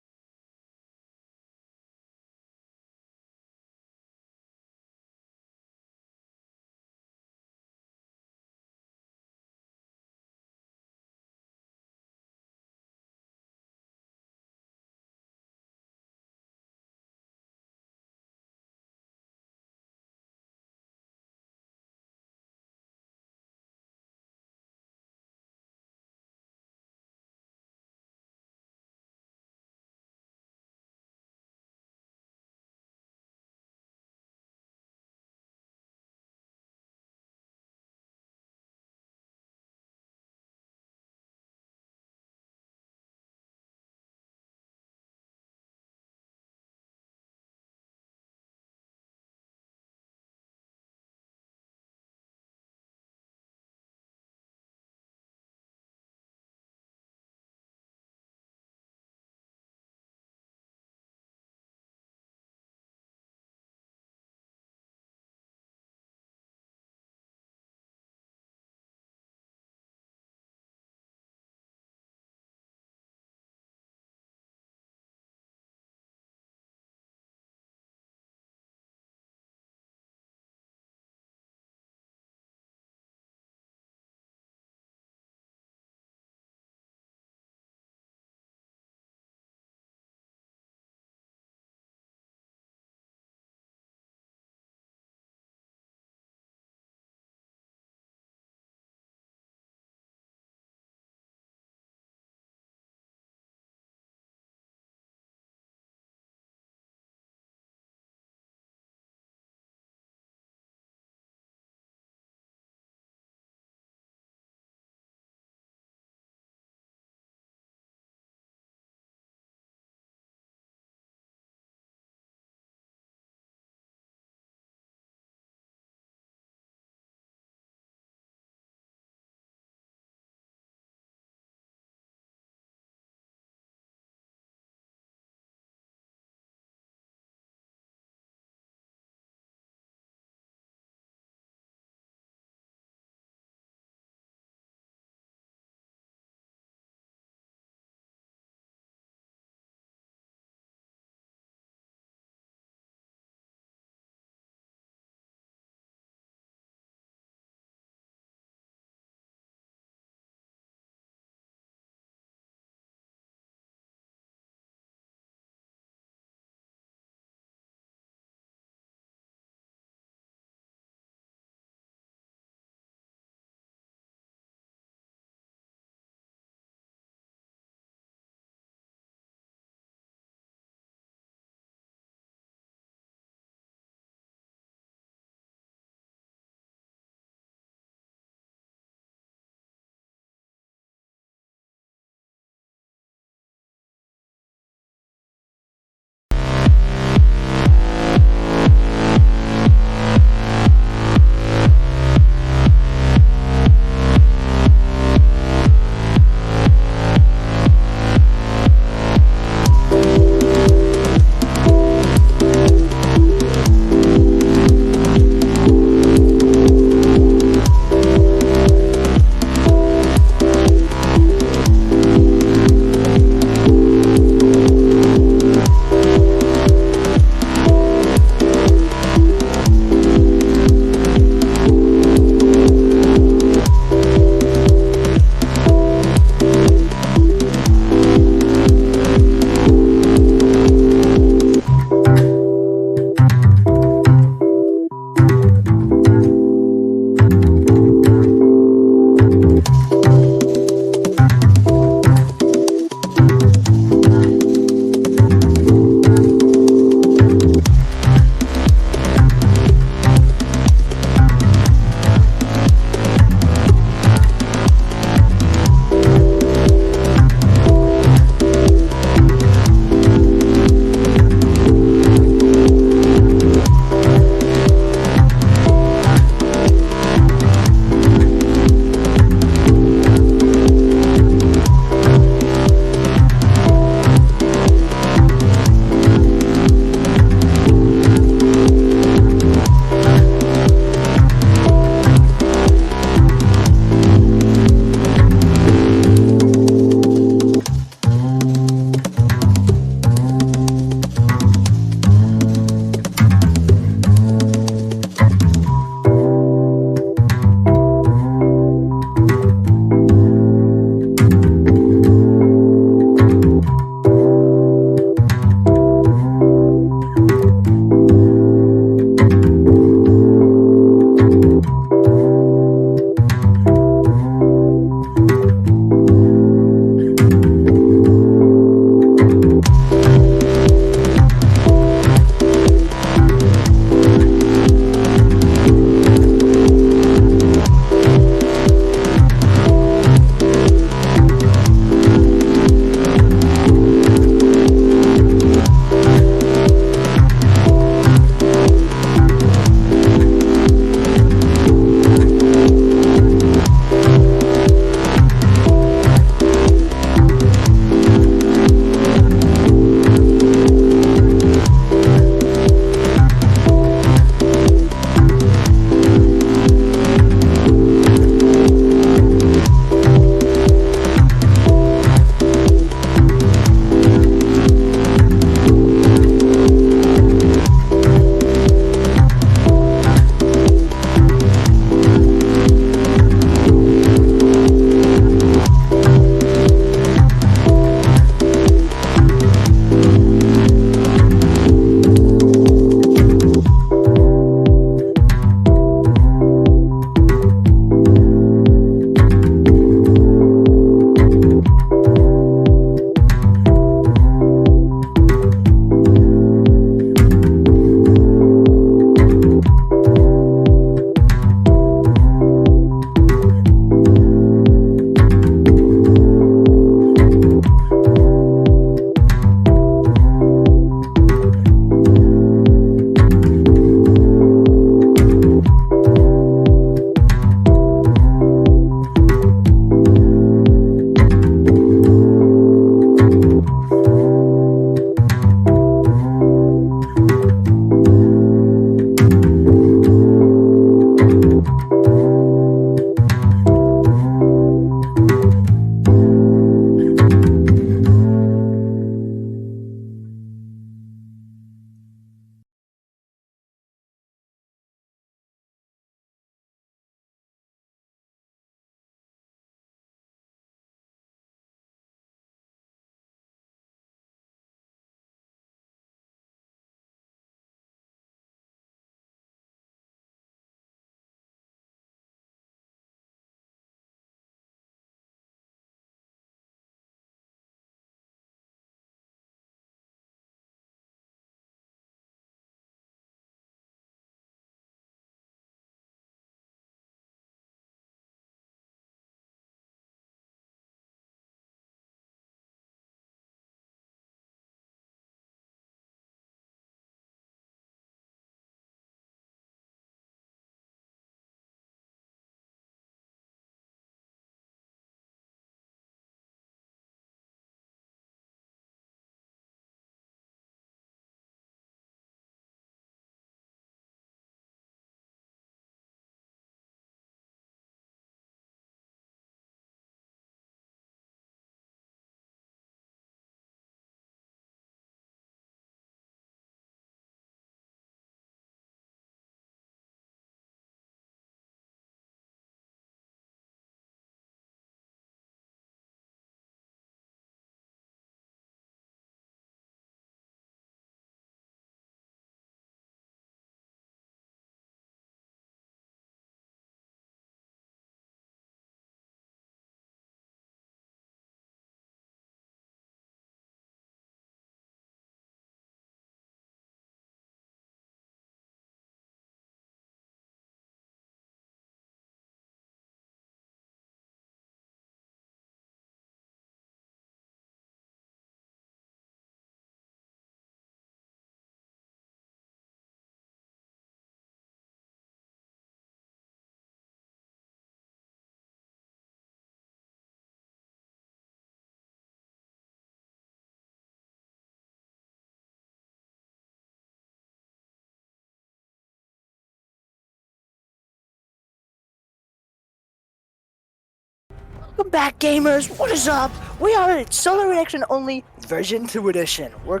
Welcome back, gamers. What is up? We are at Solo Reaction Only version 2 edition. We're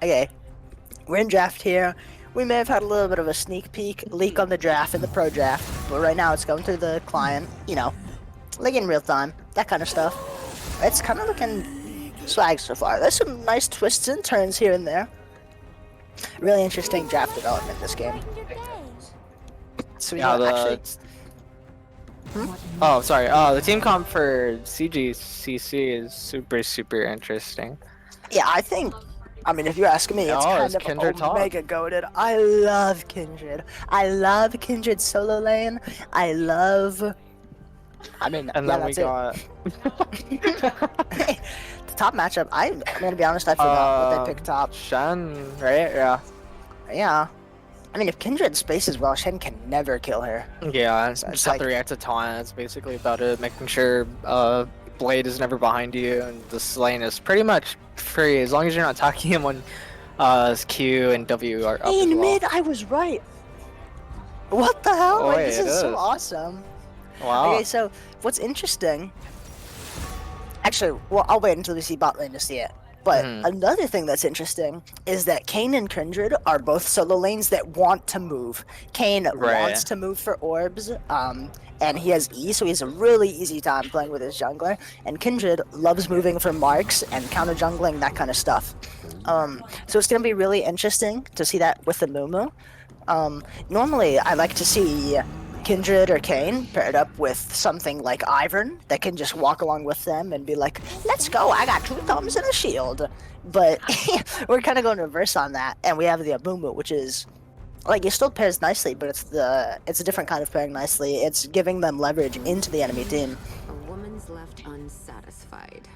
okay. We're in draft here. We may have had a little bit of a sneak peek leak on the draft in the pro draft, but right now it's going through the client. You know, like in real time, that kind of stuff. It's kind of looking swag so far. There's some nice twists and turns here and there. Really interesting draft development this game. So we Yeah, don't the actually. oh sorry. The team comp for CGC is super interesting. Yeah, I mean, if you ask me, it's Oh, kind is of Kindred top? omega goated. I love Kindred. I love Kindred solo lane. I mean, And yeah, then we that's it. got The top matchup, I'm gonna be honest, I forgot what they picked top. Shen, right? Yeah. Yeah. I mean, if Kindred spaces well, Shen can never kill her. Yeah, So it's just have to like- react to taunt. It's basically about it, making sure Blade is never behind you, and this lane is pretty much free as long as you're not attacking him when his Q and W are up Hey, as in well. mid, I was right. What the hell? Oh, Like, wait, this it is so is. awesome. Wow. Okay, so what's interesting? Actually, well, I'll wait until we see bot lane to see it. But another thing that's interesting is that Kayn and Kindred are both solo lanes that want to move. Kayn Right. wants to move for orbs, and he has E, so he has a really easy time playing with his jungler. And Kindred loves moving for marks and counter jungling, that kind of stuff. So it's gonna be really interesting to see that with the Mumu. Normally, I like to see Kindred or Kayn paired up with something like Ivern that can just walk along with them and be like, let's go, I got 2 thumbs and a shield. But we're kind of going reverse on that, and we have the Amumu, which is like, it still pairs nicely, but it's a different kind of pairing nicely. It's giving them leverage into the enemy team. A woman's left unsatisfied.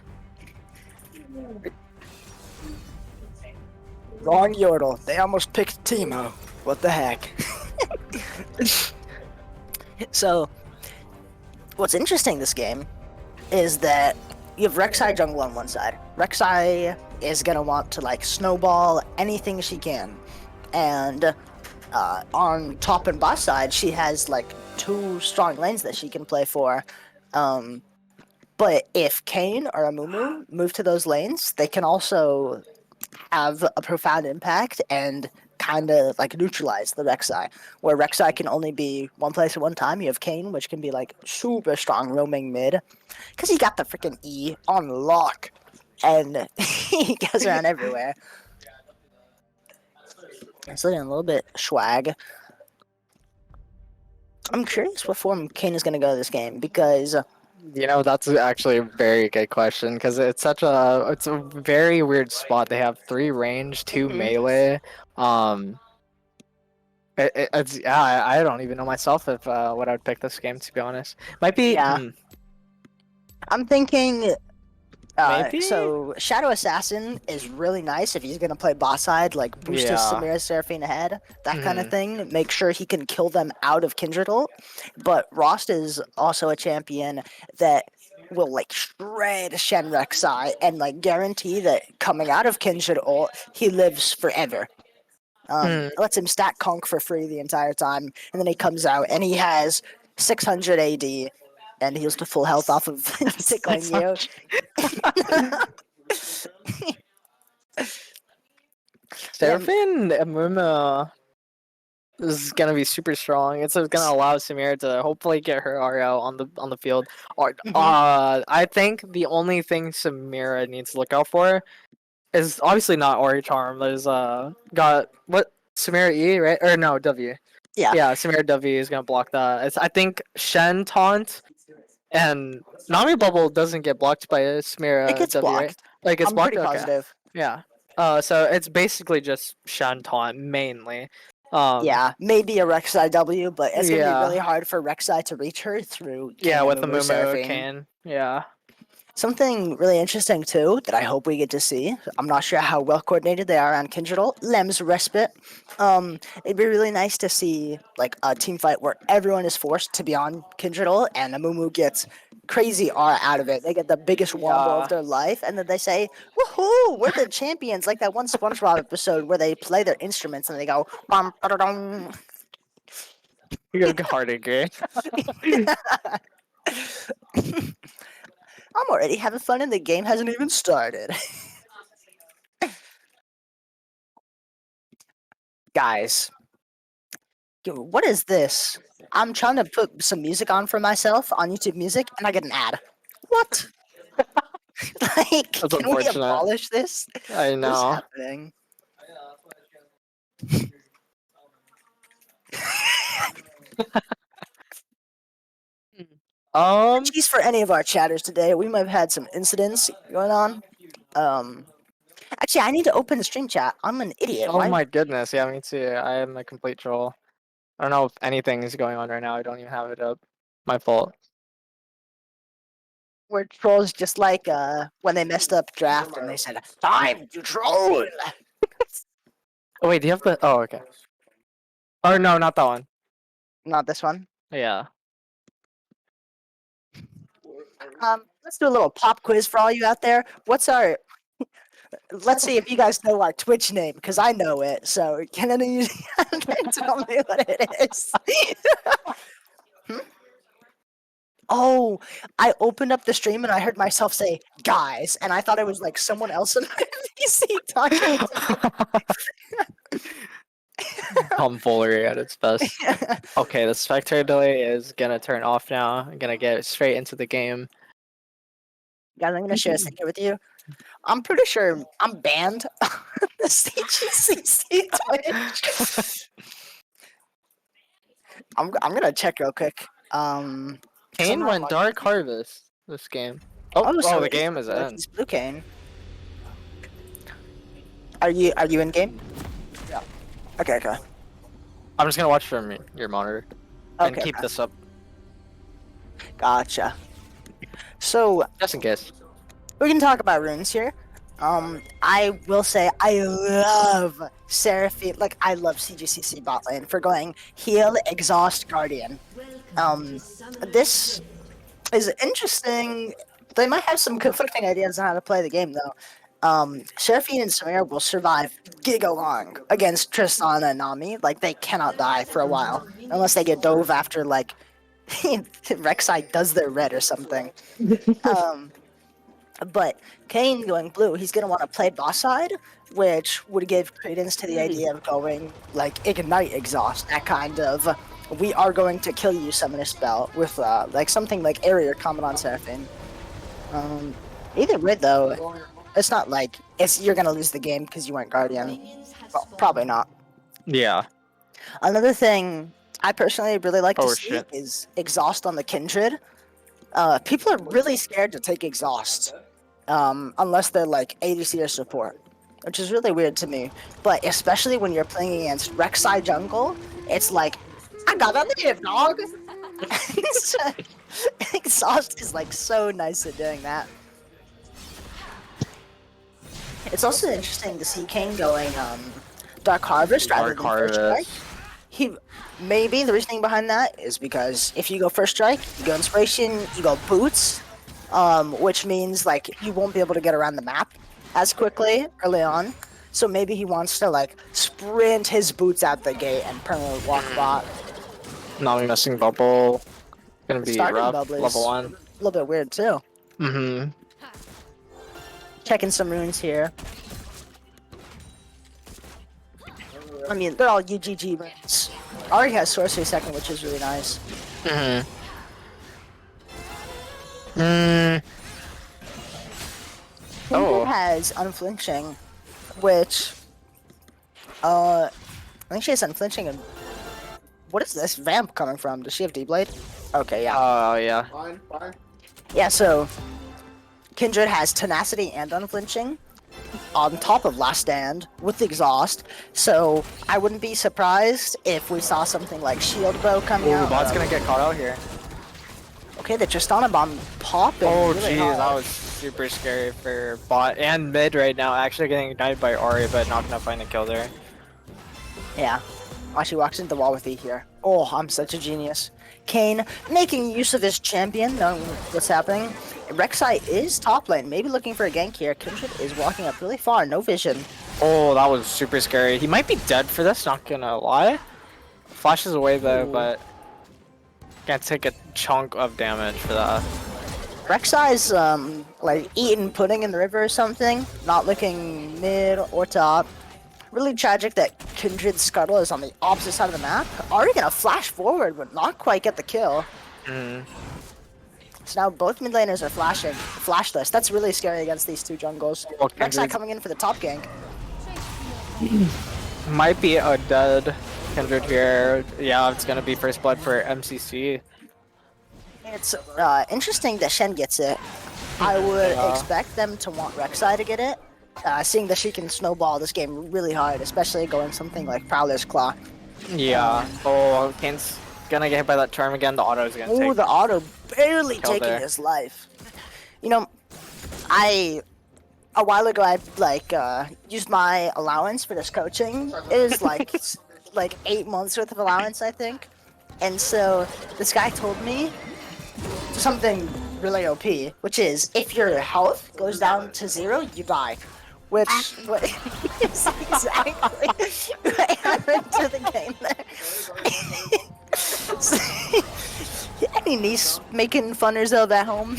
Wrong Yordle. They almost picked Teemo. What the heck? So, what's interesting this game is that you have Rek'Sai jungle on one side. Rek'Sai is gonna want to like snowball anything she can, and on top and bot side she has like 2 strong lanes that she can play for. But if Kayn or Amumu move to those lanes, they can also have a profound impact and kind of like neutralize the Rek'Sai, where Rek'Sai can only be one place at one time. You have Kayn, which can be like super strong roaming mid, because he got the freaking E on lock, and he goes around everywhere. It's looking a little bit swag. I'm curious what form Kayn is going to go this game, because You know, that's actually a very good question because it's a very weird spot. They have 3 range, 2 melee. It's yeah. I don't even know myself if what I'd pick this game, to be honest. Might be Yeah. I'm thinking. Maybe? So Shadow Assassin is really nice if he's gonna play boss side, like boost his Yeah. Samira Seraphine ahead, that kind of thing. Make sure he can kill them out of Kindred ult. But Rost is also a champion that will like shred Shen Rek'Sai and like guarantee that coming out of Kindred ult, he lives forever. Lets him stack conk for free the entire time, and then he comes out and he has 600 AD and heals to full health off of tickling you. Seraphine Murma is gonna be super strong. It's gonna allow Samira to hopefully get her RL on the field. Or I think the only thing Samira needs to look out for is obviously not Ori Charm. There's got what Samira E, right? Or no, W. Yeah. Yeah, Samira W is gonna block that. I think Shen taunt and Nami Bubble doesn't get blocked by Samira It gets W, right? blocked. Like it's I'm blocked. pretty Okay. positive. Yeah. So it's basically just Shen taunt mainly. Yeah, maybe a Rek'Sai W, but it's gonna be Yeah. really hard for Rek'Sai to reach her through. Yeah, Kayn with the Mumu Mumu Seraphine. can. Yeah. Something really interesting too that I hope we get to see. I'm not sure how well coordinated they are on Kindred ult. Lem's respite. It'd be really nice to see like a team fight where everyone is forced to be on Kindred ult and Amumu gets crazy R out of it. They get the biggest wombo Yeah. of their life, and then they say, "Woohoo! We're the champions!" Like that one SpongeBob episode where they play their instruments and they go, "Bum, ba-da-dum." You go hard agree. I'm already having fun and the game hasn't even started. Guys, what is this? I'm trying to put some music on for myself on YouTube Music and I get an ad. What? Like, That's can we unfortunate. abolish this? I What's know. happening? Jeez, for any of our chatters today, we might have had some incidents going on. Actually, I need to open the stream chat. I'm an idiot. Oh Why? my goodness, yeah, me too. I am a complete troll. I don't know if anything is going on right now. I don't even have it up. My fault. We're trolls just like when they messed up draft and they said, "Time to troll." Oh wait, do you have the? Oh, okay. Or no, not that one. Not this one. Yeah. Let's do a little pop quiz for all you out there. What's our? Let's see if you guys know our Twitch name because I know it. So can any of you tell me what it is? Hmm? Oh, I opened up the stream and I heard myself say "guys," and I thought it was like someone else in my PC talking. Tomfoolery at its best. Okay, the spectator delay is gonna turn off now. I'm gonna get straight into the game. Guys, I'm gonna share a secret with you. I'm pretty sure I'm banned on the CGC Twitch. I'm gonna check real quick. 'Cause I'm Kane not went like- Dark Harvest this game. Oh, so the it game is in. He's Blue Cane. Are you in game? Yeah. Okay. I'm just gonna watch from your monitor and Okay. keep this up Gotcha. So just in case. we can talk about runes here. I will say I love Seraphine. Like I love CGCC bot lane for going heal, exhaust, guardian. This is interesting. They might have some conflicting ideas on how to play the game though. Seraphine and Samira will survive giga long against Tristan and Nami. Like they cannot die for a while unless they get dove after like Rek'Sai does their red or something. But Kane going blue, he's gonna want to play boss side, which would give credence to the idea of going like ignite exhaust, that kind of we are going to kill you summon a spell with like something like area comment on Seraphine. Either way though, it's not like you're gonna lose the game because you went guardian. Well, probably not. Yeah. Another thing I personally really like to Oh, see shit. is exhaust on the Kindred. People are really scared to take exhaust, unless they're like ADC or support, which is really weird to me. But especially when you're playing against Rek'Sai jungle, it's like, I gotta live, dog. Exhaust is like so nice at doing that. It's also interesting to see Kane going Dark Harvest rather Dark than First Strike. Harvest. Maybe the reasoning behind that is because if you go First Strike, you go Inspiration, you go Boots, which means like you won't be able to get around the map as quickly early on. So maybe he wants to like sprint his boots out the gate and permanently walk bot. Nami missing bubble. Gonna be Starting rough. bubble is Level 1. A little bit weird too. Mm-hmm. Checking some runes here. I mean, they're all UGG runes. Ari has Sorcery second, which is really nice. Mm-hmm. Kindred has Unflinching, which, I think she has Unflinching and... What is this vamp coming from? Does she have D-Blade? Okay, yeah. Oh, yeah. Fine. Yeah, so Kindred has Tenacity and Unflinching on top of Last Stand with Exhaust, so I wouldn't be surprised if we saw something like Shield Bow coming Ooh, out. bot's gonna get caught out here. Okay, the Tristana Bomb popping. Oh, really jeez, hard. that was super scary for bot and mid right now. Actually getting ignited by Ori, but not gonna find a kill there. Yeah. Oh, she walks into the wall with E here. Oh, I'm such a genius. Kane making use of his champion, knowing what's happening. Rek'Sai is top lane, maybe looking for a gank here. Kindred is walking up really far, no vision. Oh, that was super scary. He might be dead for this, not gonna lie. Flashes away though, Ooh. but Gonna take a chunk of damage for that. Rek'Sai's like eating pudding in the river or something, not looking mid or top. Really tragic that Kindred Scuttle is on the opposite side of the map. Already gonna flash forward, but not quite get the kill. So now both mid laners are flashing, flashless. That's really scary against these two jungles. Well, Rek'Sai Kindred's- coming in for the top gank. Might be a dead Kindred here. Yeah, it's gonna be first blood for MCC. It's interesting that Shen gets it. I would expect them to want Rek'Sai to get it, seeing that she can snowball this game really hard, especially going something like Prowler's Claw. Yeah. Oh, Kane's gonna get hit by that charm again. The auto is gonna Ooh, take. the auto barely Kill taking there. his life. You know, a while ago I used my allowance for this coaching. It was like like 8 months worth of allowance, I think. And so this guy told me something really OP, which is if your health goes down to 0, you die. Which is exactly what happened to the game there. Any niece making fun of herself at home?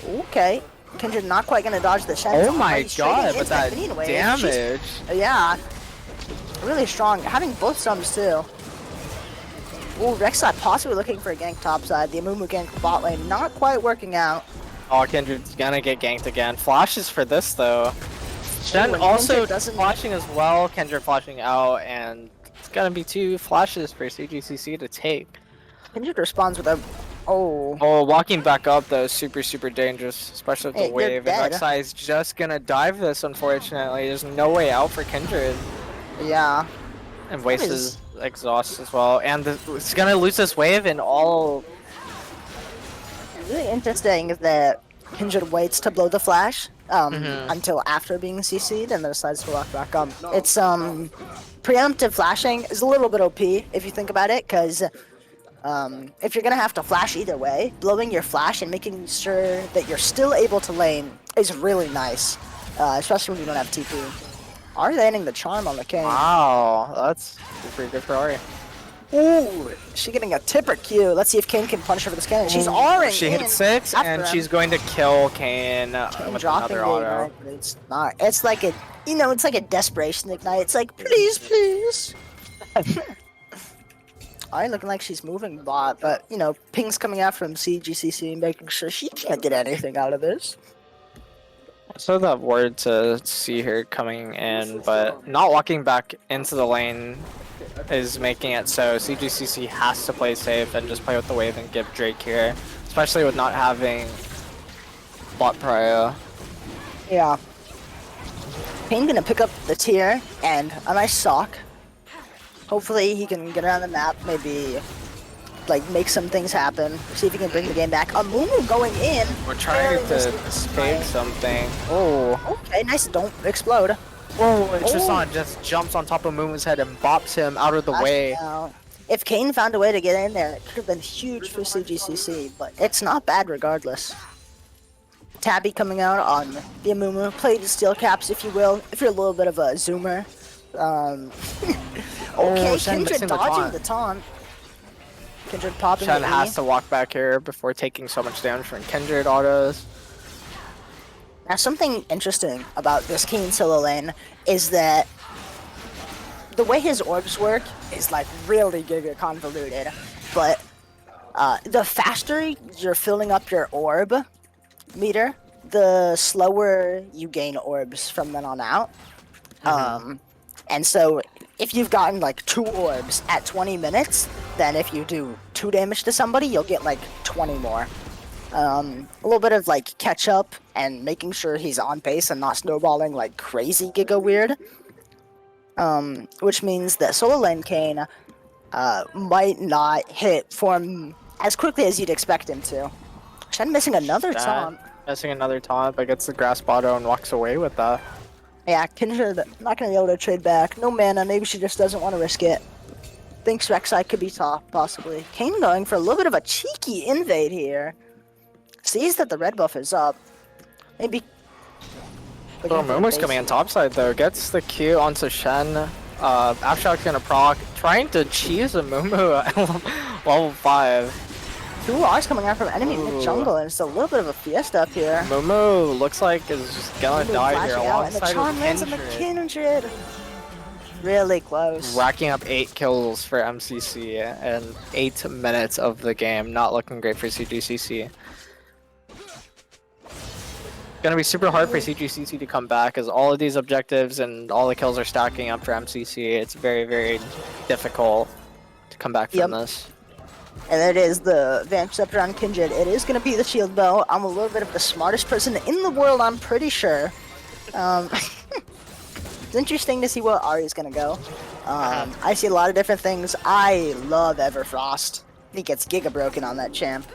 Okay. Kindred not quite gonna dodge the Shen. Oh my He's straight god, into but that Infinity Wave. She's- damage. Yeah. Really strong. Having both sums too. Ooh, Rek'Sai possibly looking for a gank topside. The Amumu gank bot lane not quite working out. Oh, Kindred's gonna get ganked again. Flashes for this though. Shen and also Kindred doesn't- flashing as well. Kindred flashing out, and it's gonna be 2 flashes for CGCC to take. Kindred responds with a... Oh. Oh, walking back up though is super dangerous, especially with Hey, the you're wave. And dead. Rek'Sai is just gonna dive this, unfortunately. There's no way out for Kindred. Yeah. And waste is- his exhaust as well. And it's gonna lose this wave and all... Really interesting that Kindred waits to blow the flash Mm-hmm. until after being CC'd and then decides to walk back up. It's preemptive flashing is a little bit OP if you think about it, because if you're gonna have to flash either way, blowing your flash and making sure that you're still able to lane is really nice, especially when you don't have TP. Ari landing the charm on the king. Wow, that's pretty good for Ari. Ooh, she getting a tipper Q. Let's see if Kane can punish her for this cannon. She's R-ing She in hit 6 after and him. she's going to kill Kane And with dropping another the auto. ignite, but it's not. It's like a, you know, it's like a desperation ignite. It's like, please, please. Alright, looking like she's moving bot, but, you know, ping's coming out from CGCC, making sure she can't get anything out of this. So that word to see her coming in, but not walking back into the lane is making it so CGCC has to play safe and just play with the wave and give Drake here, especially with not having bot prio. Yeah. Kane gonna pick up the tier and a nice sock. Hopefully he can get around the map, maybe like make some things happen. See if he can bring the game back. Amumu going in. We're trying Barely missed to the save smite. something. Oh, Okay, nice. Don't explode. oh, it's just Oh. on, just jumps on top of Moon's head and bops him out of the Flash way. down. If Kane found a way to get in there, it could have been huge for CGCC, but it's not bad regardless. Tabby coming out on the Amumu. Play the steel caps if you will, if you're a little bit of a zoomer. Okay, Shen Kindred missing the dodging taunt. the taunt. Kindred popping Shen the E. has to walk back here before taking so much damage from Kindred autos. Now, something interesting about this Kane solo lane is that the way his orbs work is like really giga convoluted, but the faster you're filling up your orb meter, the slower you gain orbs from then on out. And so if you've gotten like 2 orbs at 20 minutes, then if you do 2 damage to somebody, you'll get like 20 more. A little bit of like catch up and making sure he's on pace and not snowballing like crazy giga weird. Which means that solo lane Kane might not hit form as quickly as you'd expect him to. Shen missing another taunt. Missing another taunt, but gets the grasp auto and walks away with that. Yeah, Kindred not gonna be able to trade back. No mana, maybe she just doesn't want to risk it. Thinks Rek'Sai could be top, possibly. Kane going for a little bit of a cheeky invade here. Sees that the red buff is up. Maybe. Oh, Momo's coming in topside though. Gets the Q onto Shen. Afshock's gonna proc, trying to cheese a Mumu at level 5. Two R's coming out from enemy Ooh. mid jungle, and it's a little bit of a fiesta up here. Mumu looks like is just gonna Mumu die here flashing out, and the alongside charm with lands on the Kindred. Kindred. Really close. Racking up 8 kills for MCC and 8 minutes of the game. Not looking great for CGCC. Gonna be super hard for CGCC to come back as all of these objectives and all the kills are stacking up for MCC. It's very, very difficult to come back from this. And it is the Vamp Scepter on Kindred. It is going to be the Shield Bow. I'm a little bit of the smartest person in the world, I'm pretty sure. It's interesting to see where Ari is going to go. I see a lot of different things. I love Everfrost. He gets Giga Broken on that champ.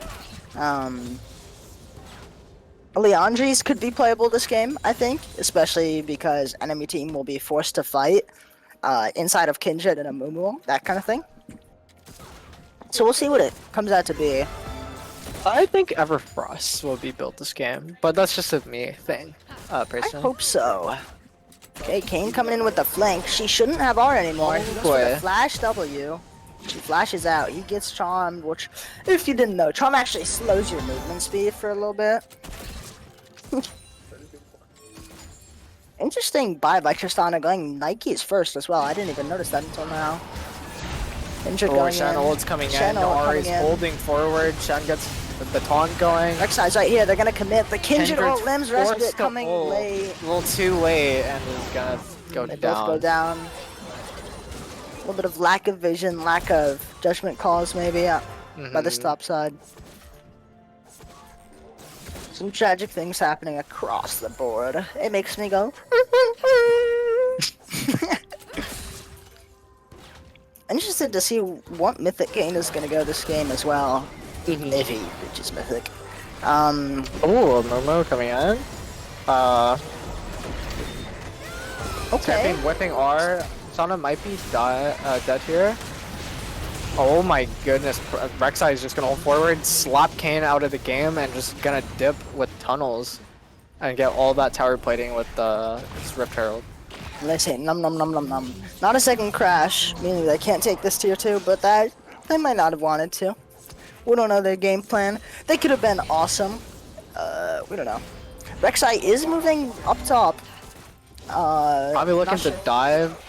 Leandries could be playable this game, I think, especially because enemy team will be forced to fight inside of Kindred and a Mumu, that kind of thing. So we'll see what it comes out to be. I think Everfrost will be built this game, but that's just a me thing, personally. I hope so. Okay, Kane coming in with the flank. She shouldn't have R anymore. He goes for the flash W. She flashes out. He gets charmed, which, if you didn't know, charm actually slows your movement speed for a little bit. Interesting buy by Tristana going Nike's first as well. I didn't even notice that until now. Injured going Shen in. ult's coming Shen in. ult Ari's coming in. holding forward. Shen gets the taunt going. Rek'Sai's right here. They're gonna commit. The Kindred Kindred's ult limbs forced respite to coming ult. late. A little too late and is gonna go They down. both go down. A little bit of lack of vision, lack of judgment calls maybe by this top side. Some tragic things happening across the board. It makes me go. Interested to see what Mythic Kane is going to go this game as well. If he reaches Mythic. Oh, Momo coming in. Okay. Champion whipping R. Sana might be dead here. Oh my goodness. Rek'Sai is just gonna hold forward, slap Kane out of the game, and just gonna dip with tunnels and get all that tower plating with his Rift Herald. They say num num num num num. Not a second crash, meaning they can't take this tier 2, but that they might not have wanted to. We don't know their game plan. They could have been awesome. We don't know. Rek'Sai is moving up top. Probably looking to dive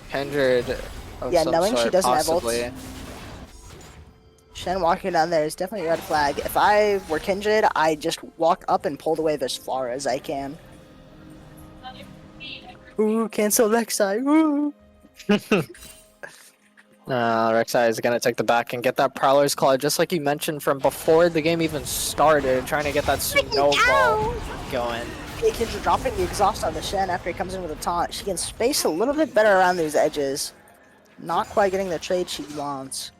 Kindred of Yeah, some knowing sort, she doesn't possibly. have ult. Shen walking down there is definitely a red flag. If I were Kindred, I'd just walk up and pull the wave as far as I can. Ooh, cancel Rek'Sai. Ooh. Rek'Sai is gonna take the back and get that Prowler's Claw, just like you mentioned from before the game even started, trying to get that snowball going. Okay, Kindred dropping the exhaust on the Shen after he comes in with a taunt. She can space a little bit better around these edges. Not quite getting the trade she wants.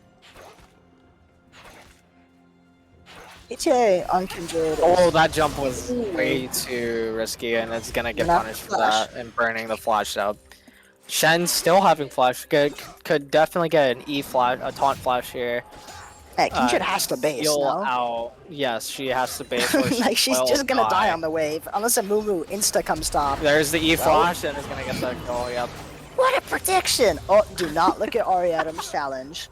HA on Kindred. Oh, that jump was way too risky, and it's gonna get Not punished for flash. that and burning the flash up. Shen still having flash, could definitely get an E flash, a taunt flash here. Hey, Kindred has to base, Heal no? out. Yes, she has to base. or she Like, she's will just gonna die on the wave, unless a Mumu insta comes top. There's the E flash, and it's gonna get that goal. Yep. What a prediction! Oh, do not look at Ari Adams' challenge.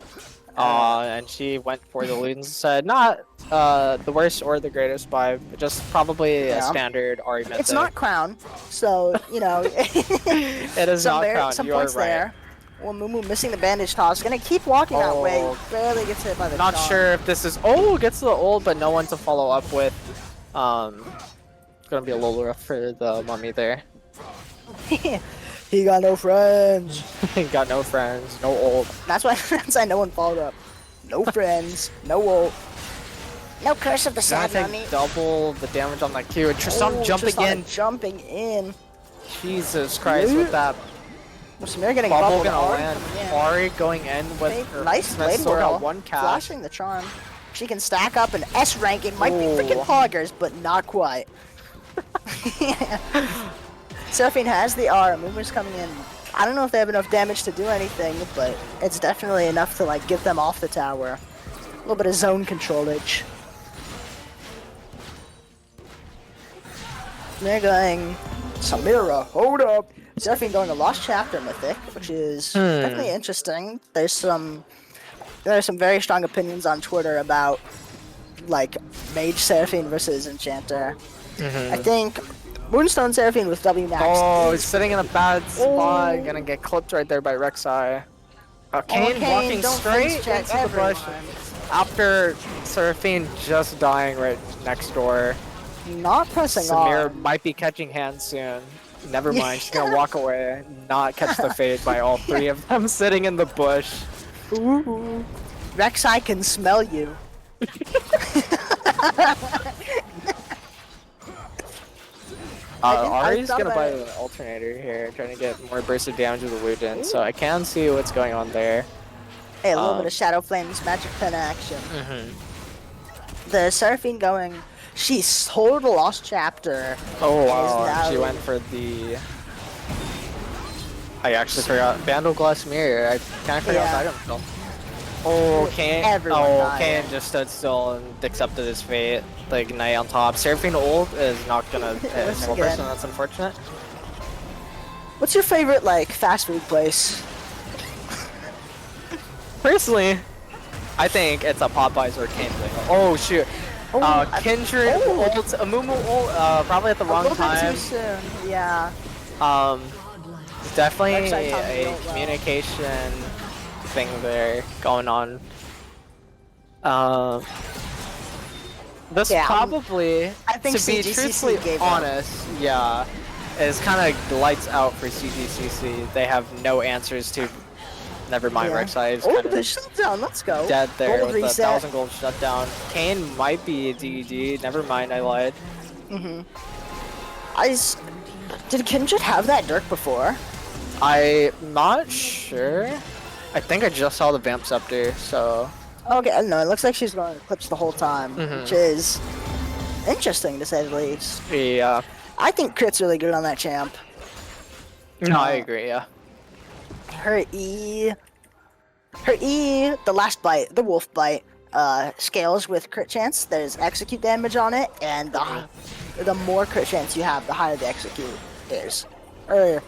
And she went for the loot instead. Not the worst or the greatest buy, but just probably a standard Ari method. It's not Crown, so, you know. It is not Crown, some you are points right. there. Well, Mumu missing the bandage toss. Gonna keep walking that way. Barely gets hit by the Not charm. sure if this is... Oh, gets the ult, but no one to follow up with. It's gonna be a little rough for the mummy there. He got no friends. Got no friends, no ult. That's why no one followed up. No friends, no ult. No curse of the Gonna sad take mummy. double the damage on that Q. And Tristan jumping Tristana in. Jumping in. Jesus Christ, with that Samir getting bubble bubbled. gonna Ari land. coming in. Ari going in with her Nice Smith blade still whirl. got one cast. Flashing the charm. She can stack up an S ranking. Might be Ooh. freaking poggers, but not quite. Seraphine has the R. Moomer's coming in. I don't know if they have enough damage to do anything, but it's definitely enough to like get them off the tower. A little bit of zone controlage. They're going, Samira, hold up. Seraphine going to Lost Chapter Mythic, which is definitely interesting. There are some very strong opinions on Twitter about like Mage Seraphine versus Enchanter. I think Moonstone Seraphine with W Max. Oh, is he's sitting in a bad spot. Oh. Gonna get clipped right there by Rek'Sai. Kane Kane, walking don't straight face check into the bush everyone. after Seraphine just dying right next door. Not pressing Samir on. might be catching hands soon. Never mind, she's gonna walk away, not catch the fade by all three of them sitting in the bush. Ooh. Rek'Sai can smell you. Ari's thought gonna about buy it. the alternator here, trying to get more burst of damage with the Luden, so I can see what's going on there. Hey, a little bit of Shadow Flames magic pen action. The Seraphine going. She sold a Lost Chapter. Oh Is wow, now- she went for the... I actually forgot. Vandal Glass Mirror, I kind of forgot Yeah. about himself. Oh, Kane. Everyone Oh, died. Kane just stood still and accepted his fate. The Ignite on top. Seraphine ult is not gonna hit a That's single good. person, that's unfortunate. What's your favorite like fast food place? Personally, I think it's a Popeyes or Kane thing. Oh shoot. Kindred ult, Amumu ult, probably at the A wrong little bit time. too soon. Yeah. Definitely Rek'Sai timed the a ult well. communication thing there going on. This Yeah, probably, I think to be CGC truthfully gave up. honest, yeah, is kind of lights out for CGCC. They have no answers to. Never mind, Yeah. Rek'Sai is Oh, kind the of shutdown. Let's go. dead there Gold with reset. the 1,000 gold shutdown. Kane might be a DED. Never mind, I lied. Did Kindred have that Dirk before? I'm not sure. I think I just saw the Vamp Scepter, so. Okay, I don't know. It looks like she's going to Eclipse the whole time, which is interesting to say the least. Yeah. I think Crit's really good on that champ. No, I agree, yeah. Her E, the last bite, the wolf bite, scales with crit chance. There's execute damage on it, and the more crit chance you have, the higher the execute is. Or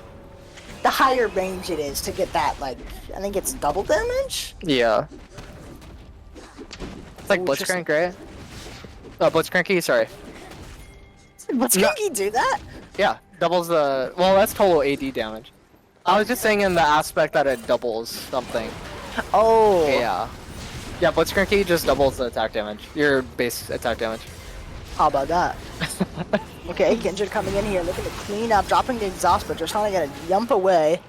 the higher range it is to get that, like, I think it's double damage? Yeah. It's like Ooh, Blitzcrank, right? Oh, Blitzcranky, sorry. What's No. Kinky do that? Yeah, doubles the... Well, that's total AD damage. I was just saying in the aspect that it doubles something. Oh. Yeah. Yeah, Blitzcranky just doubles the attack damage. Your base attack damage. How about that? Okay, Kindred coming in here, looking to clean up, dropping the exhaust, but just trying to get a jump away.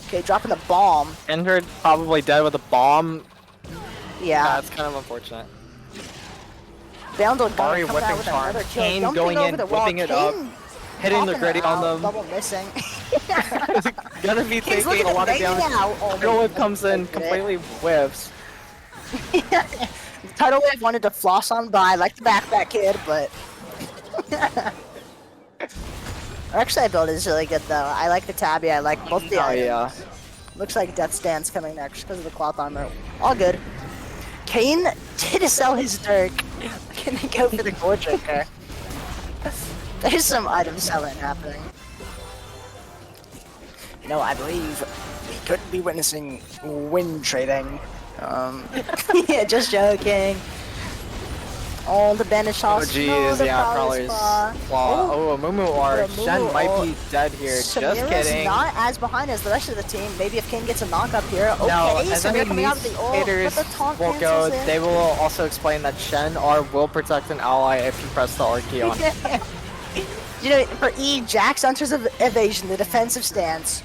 Okay, dropping the bomb. Kindred probably dead with a bomb. Yeah. That's kind of unfortunate. Vandal Ari coming out whipping with charm. another kill. Kane Jumping going over in, the wall. whipping it up, Kane hitting the popping gritty her on out, them. Double missing. Gonna be Kane's taking looking a at lot of Vayne damage. now. Oh, Tidal my Whip comes in, goodness. completely whiffs. Tidal Wave wanted to floss on by, like the backpack kid, but... Rek'Sai build is really good though. I like the Tabby, I like both the Oh items. yeah. Looks like Death's Dance coming next because of the cloth armor. All good. Kane did sell his Dirk. Can they go for the Gore Drinker? There's some item selling happening. You know, I believe we could be witnessing win trading. Yeah, just joking. Oh, the bandage Oh toss. jeez, no, the yeah, Prowler's Prowler's Claw. Claw. Oh, a Mumu or Mumu Shen might ult. be dead here. Just Samira's kidding. not as behind as the rest of the team. Maybe if Kane gets a knock up here. Okay, No, as Samira any coming out of the ult, haters but the taunt will go, cancels it. they will also explain that Shen R will protect an ally if you press the R key on. You know, for E, Jax enters evasion, the defensive stance.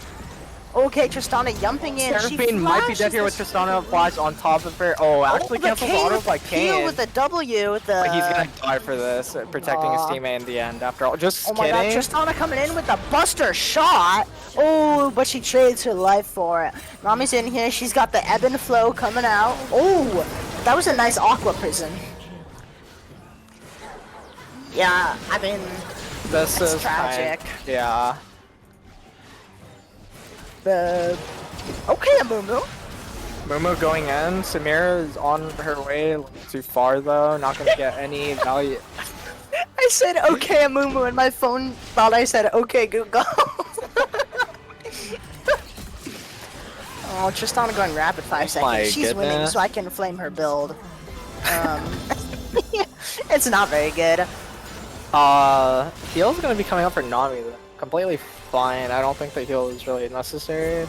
Okay, Tristana jumping in. She Seraphine might be dead flashes here with this- Tristana flash on top of her. Oh, actually the cancels the Kane auto with by the peel Kane. with the W. The... But he's gonna die for this, protecting his Aw. teammate in the end after all. Just Oh my god, kidding. Tristana coming in with the buster shot. Oh, but she trades her life for it. Nami's in here. She's got the ebb and flow coming out. Oh, that was a nice aqua prison. Yeah, I mean, This That's is tragic. Yeah. the... Okay, Amumu. Momo going in. Samira is on her way. A little too far though. Not gonna get any value. I said okay, Amumu, and my phone thought I said okay, Google. Oh, Tristana going rapid 5 seconds. my She's winning, goodness. so I can flame her build. It's not very good. Heal's gonna be coming up for Nami. Though. Completely fine. I don't think the heal is really necessary.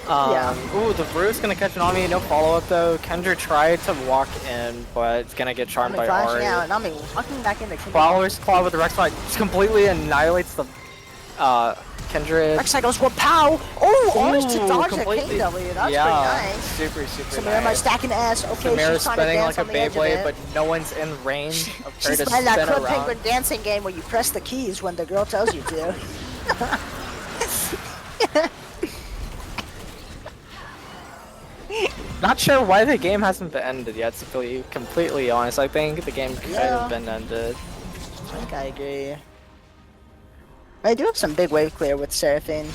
Yeah. Ooh, the Brute's gonna catch Nami. No follow up though. Kendra tried to walk in, but it's gonna get charmed by Flashing Ari. out. Nami walking back into Kendra. Flower's Claw with the Rex Fight just completely annihilates the Kendra. Rek'Sai goes for pow. Oh, almost to Ooh, dodge a completely- KW. That's yeah, pretty nice. super Samira nice. might stacking S. Okay, Samira's she's trying to spinning dance like a on the edge of Beyblade, it. but no one's in range of her She's to playing that spin Club around. Penguin dancing game where you press the keys when the girl tells you to. Not sure why the game hasn't been ended yet, to be completely honest. I think the game could Yeah. have been ended. I think I agree. I do have some big wave clear with Seraphine.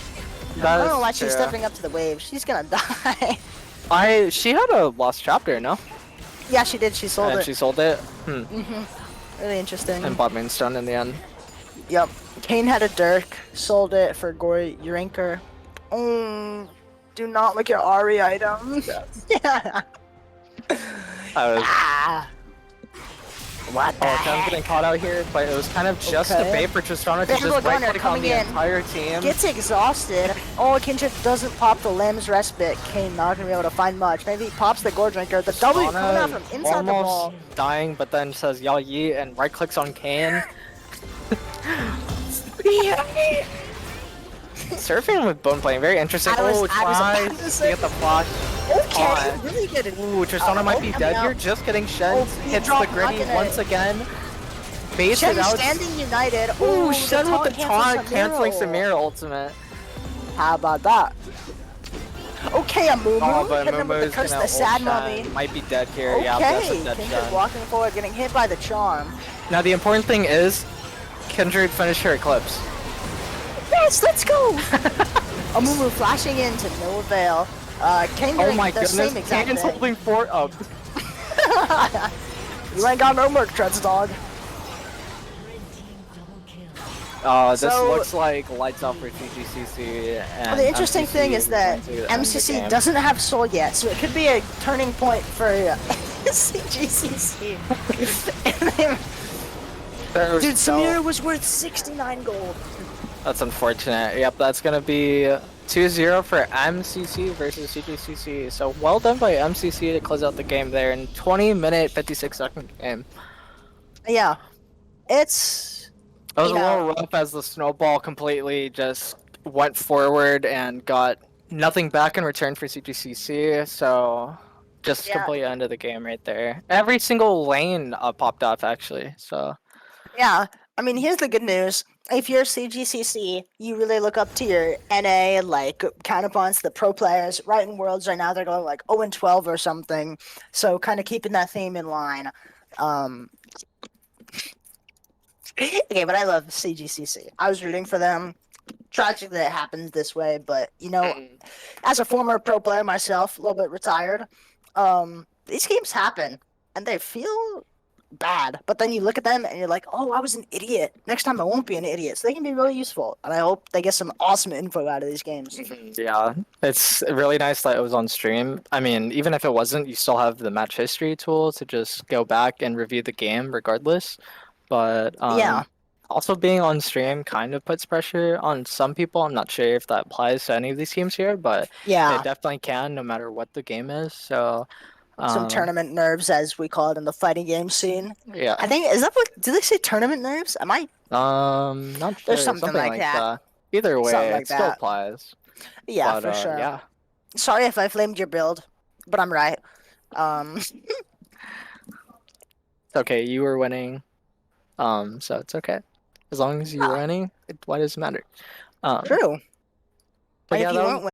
I don't know why she's stepping up to the wave. She's gonna die. She had a lost chapter, no? Yeah, she did. She sold And it. she sold it. Really interesting. And bought Moonstone in the end. Yep. Kane had a Dirk, sold it for Gory Urinker. Do not look at Ari items. Yeah. I was Ah. What the Ken's heck? getting caught out here, but it was kind of just Okay. a bait for Tristana to They have just a gunner right click on coming the in. entire team. Gets exhausted. Oh, Kindred doesn't pop the Limbs Respite. Kane not gonna be able to find much. Maybe he pops the Gore Drinker. The W coming out from inside the almost ball. dying, but then says Yao Yi and right clicks on Kane. Surfing with Bone playing very interesting. I was Tries about to to say- get the flash. Okay, on. really good. Ooh, Tristana might be coming dead out. here. Just getting Shen. Oh, Hits drop, the Gritty not gonna- once again. Base Shen it out. standing united. Ooh, the Shen with the taunt, canceling Samira. Samira ultimate. How about that? Okay, a Moo Oh, Moo. but Hit him with the Momo's curse, gonna the sad ult mummy. Shen. Might be dead here. Yeah, that's a Okay, dead Kindred Shen. walking forward, getting hit by the charm. Now the important thing is, Kindred finished her Eclipse. Yes, let's go! A Moo Moo flashing into no avail. Kane Oh doing my the goodness, same exact Kane's thing. holding four up. You ain't got no work, Treads dog. This So- looks like lights out for CGCC. And Well, the interesting MCC thing is that going to end the MCC game. doesn't have Soul yet, so it could be a turning point for CGCC. Dude, Samira was worth 69 gold. That's unfortunate. Yep, that's gonna be 2-0 for MCC versus CGCC. So well done by MCC to close out the game there in 20-minute, 56-second game. Yeah, it's It was You a know- little rough as the snowball completely just went forward and got nothing back in return for CGCC. So just Yeah. completely end of the game right there. Every single lane popped off actually. So yeah. I mean, here's the good news. If you're CGCC, you really look up to your NA like counterparts, the pro players. Right in Worlds right now, they're going like 0-12 or something. So kind of keeping that theme in line. Okay, but I love CGCC. I was rooting for them. Tragic that it happens this way, but you know, as a former pro player myself, a little bit retired, these games happen and they feel bad. But then you look at them and you're like, oh, I was an idiot. Next time I won't be an idiot. So they can be really useful. And I hope they get some awesome info out of these games. yeah, it's really nice that it was on stream. I mean, even if it wasn't, you still have the match history tool to just go back and review the game regardless. But Yeah. also being on stream kind of puts pressure on some people. I'm not sure if that applies to any of these teams here, but Yeah. it definitely can no matter what the game is. So Some tournament nerves, as we call it in the fighting game scene. yeah. I think, is that what, do they say tournament nerves? Am I? Not sure. There's something like that. Either way, Something like it still that. applies. Yeah, But, for sure. Yeah. Sorry if I flamed your build, but I'm right. It's okay. You were winning. So it's okay. As long as you were winning, why does it matter? True. But And yeah, if you that weren't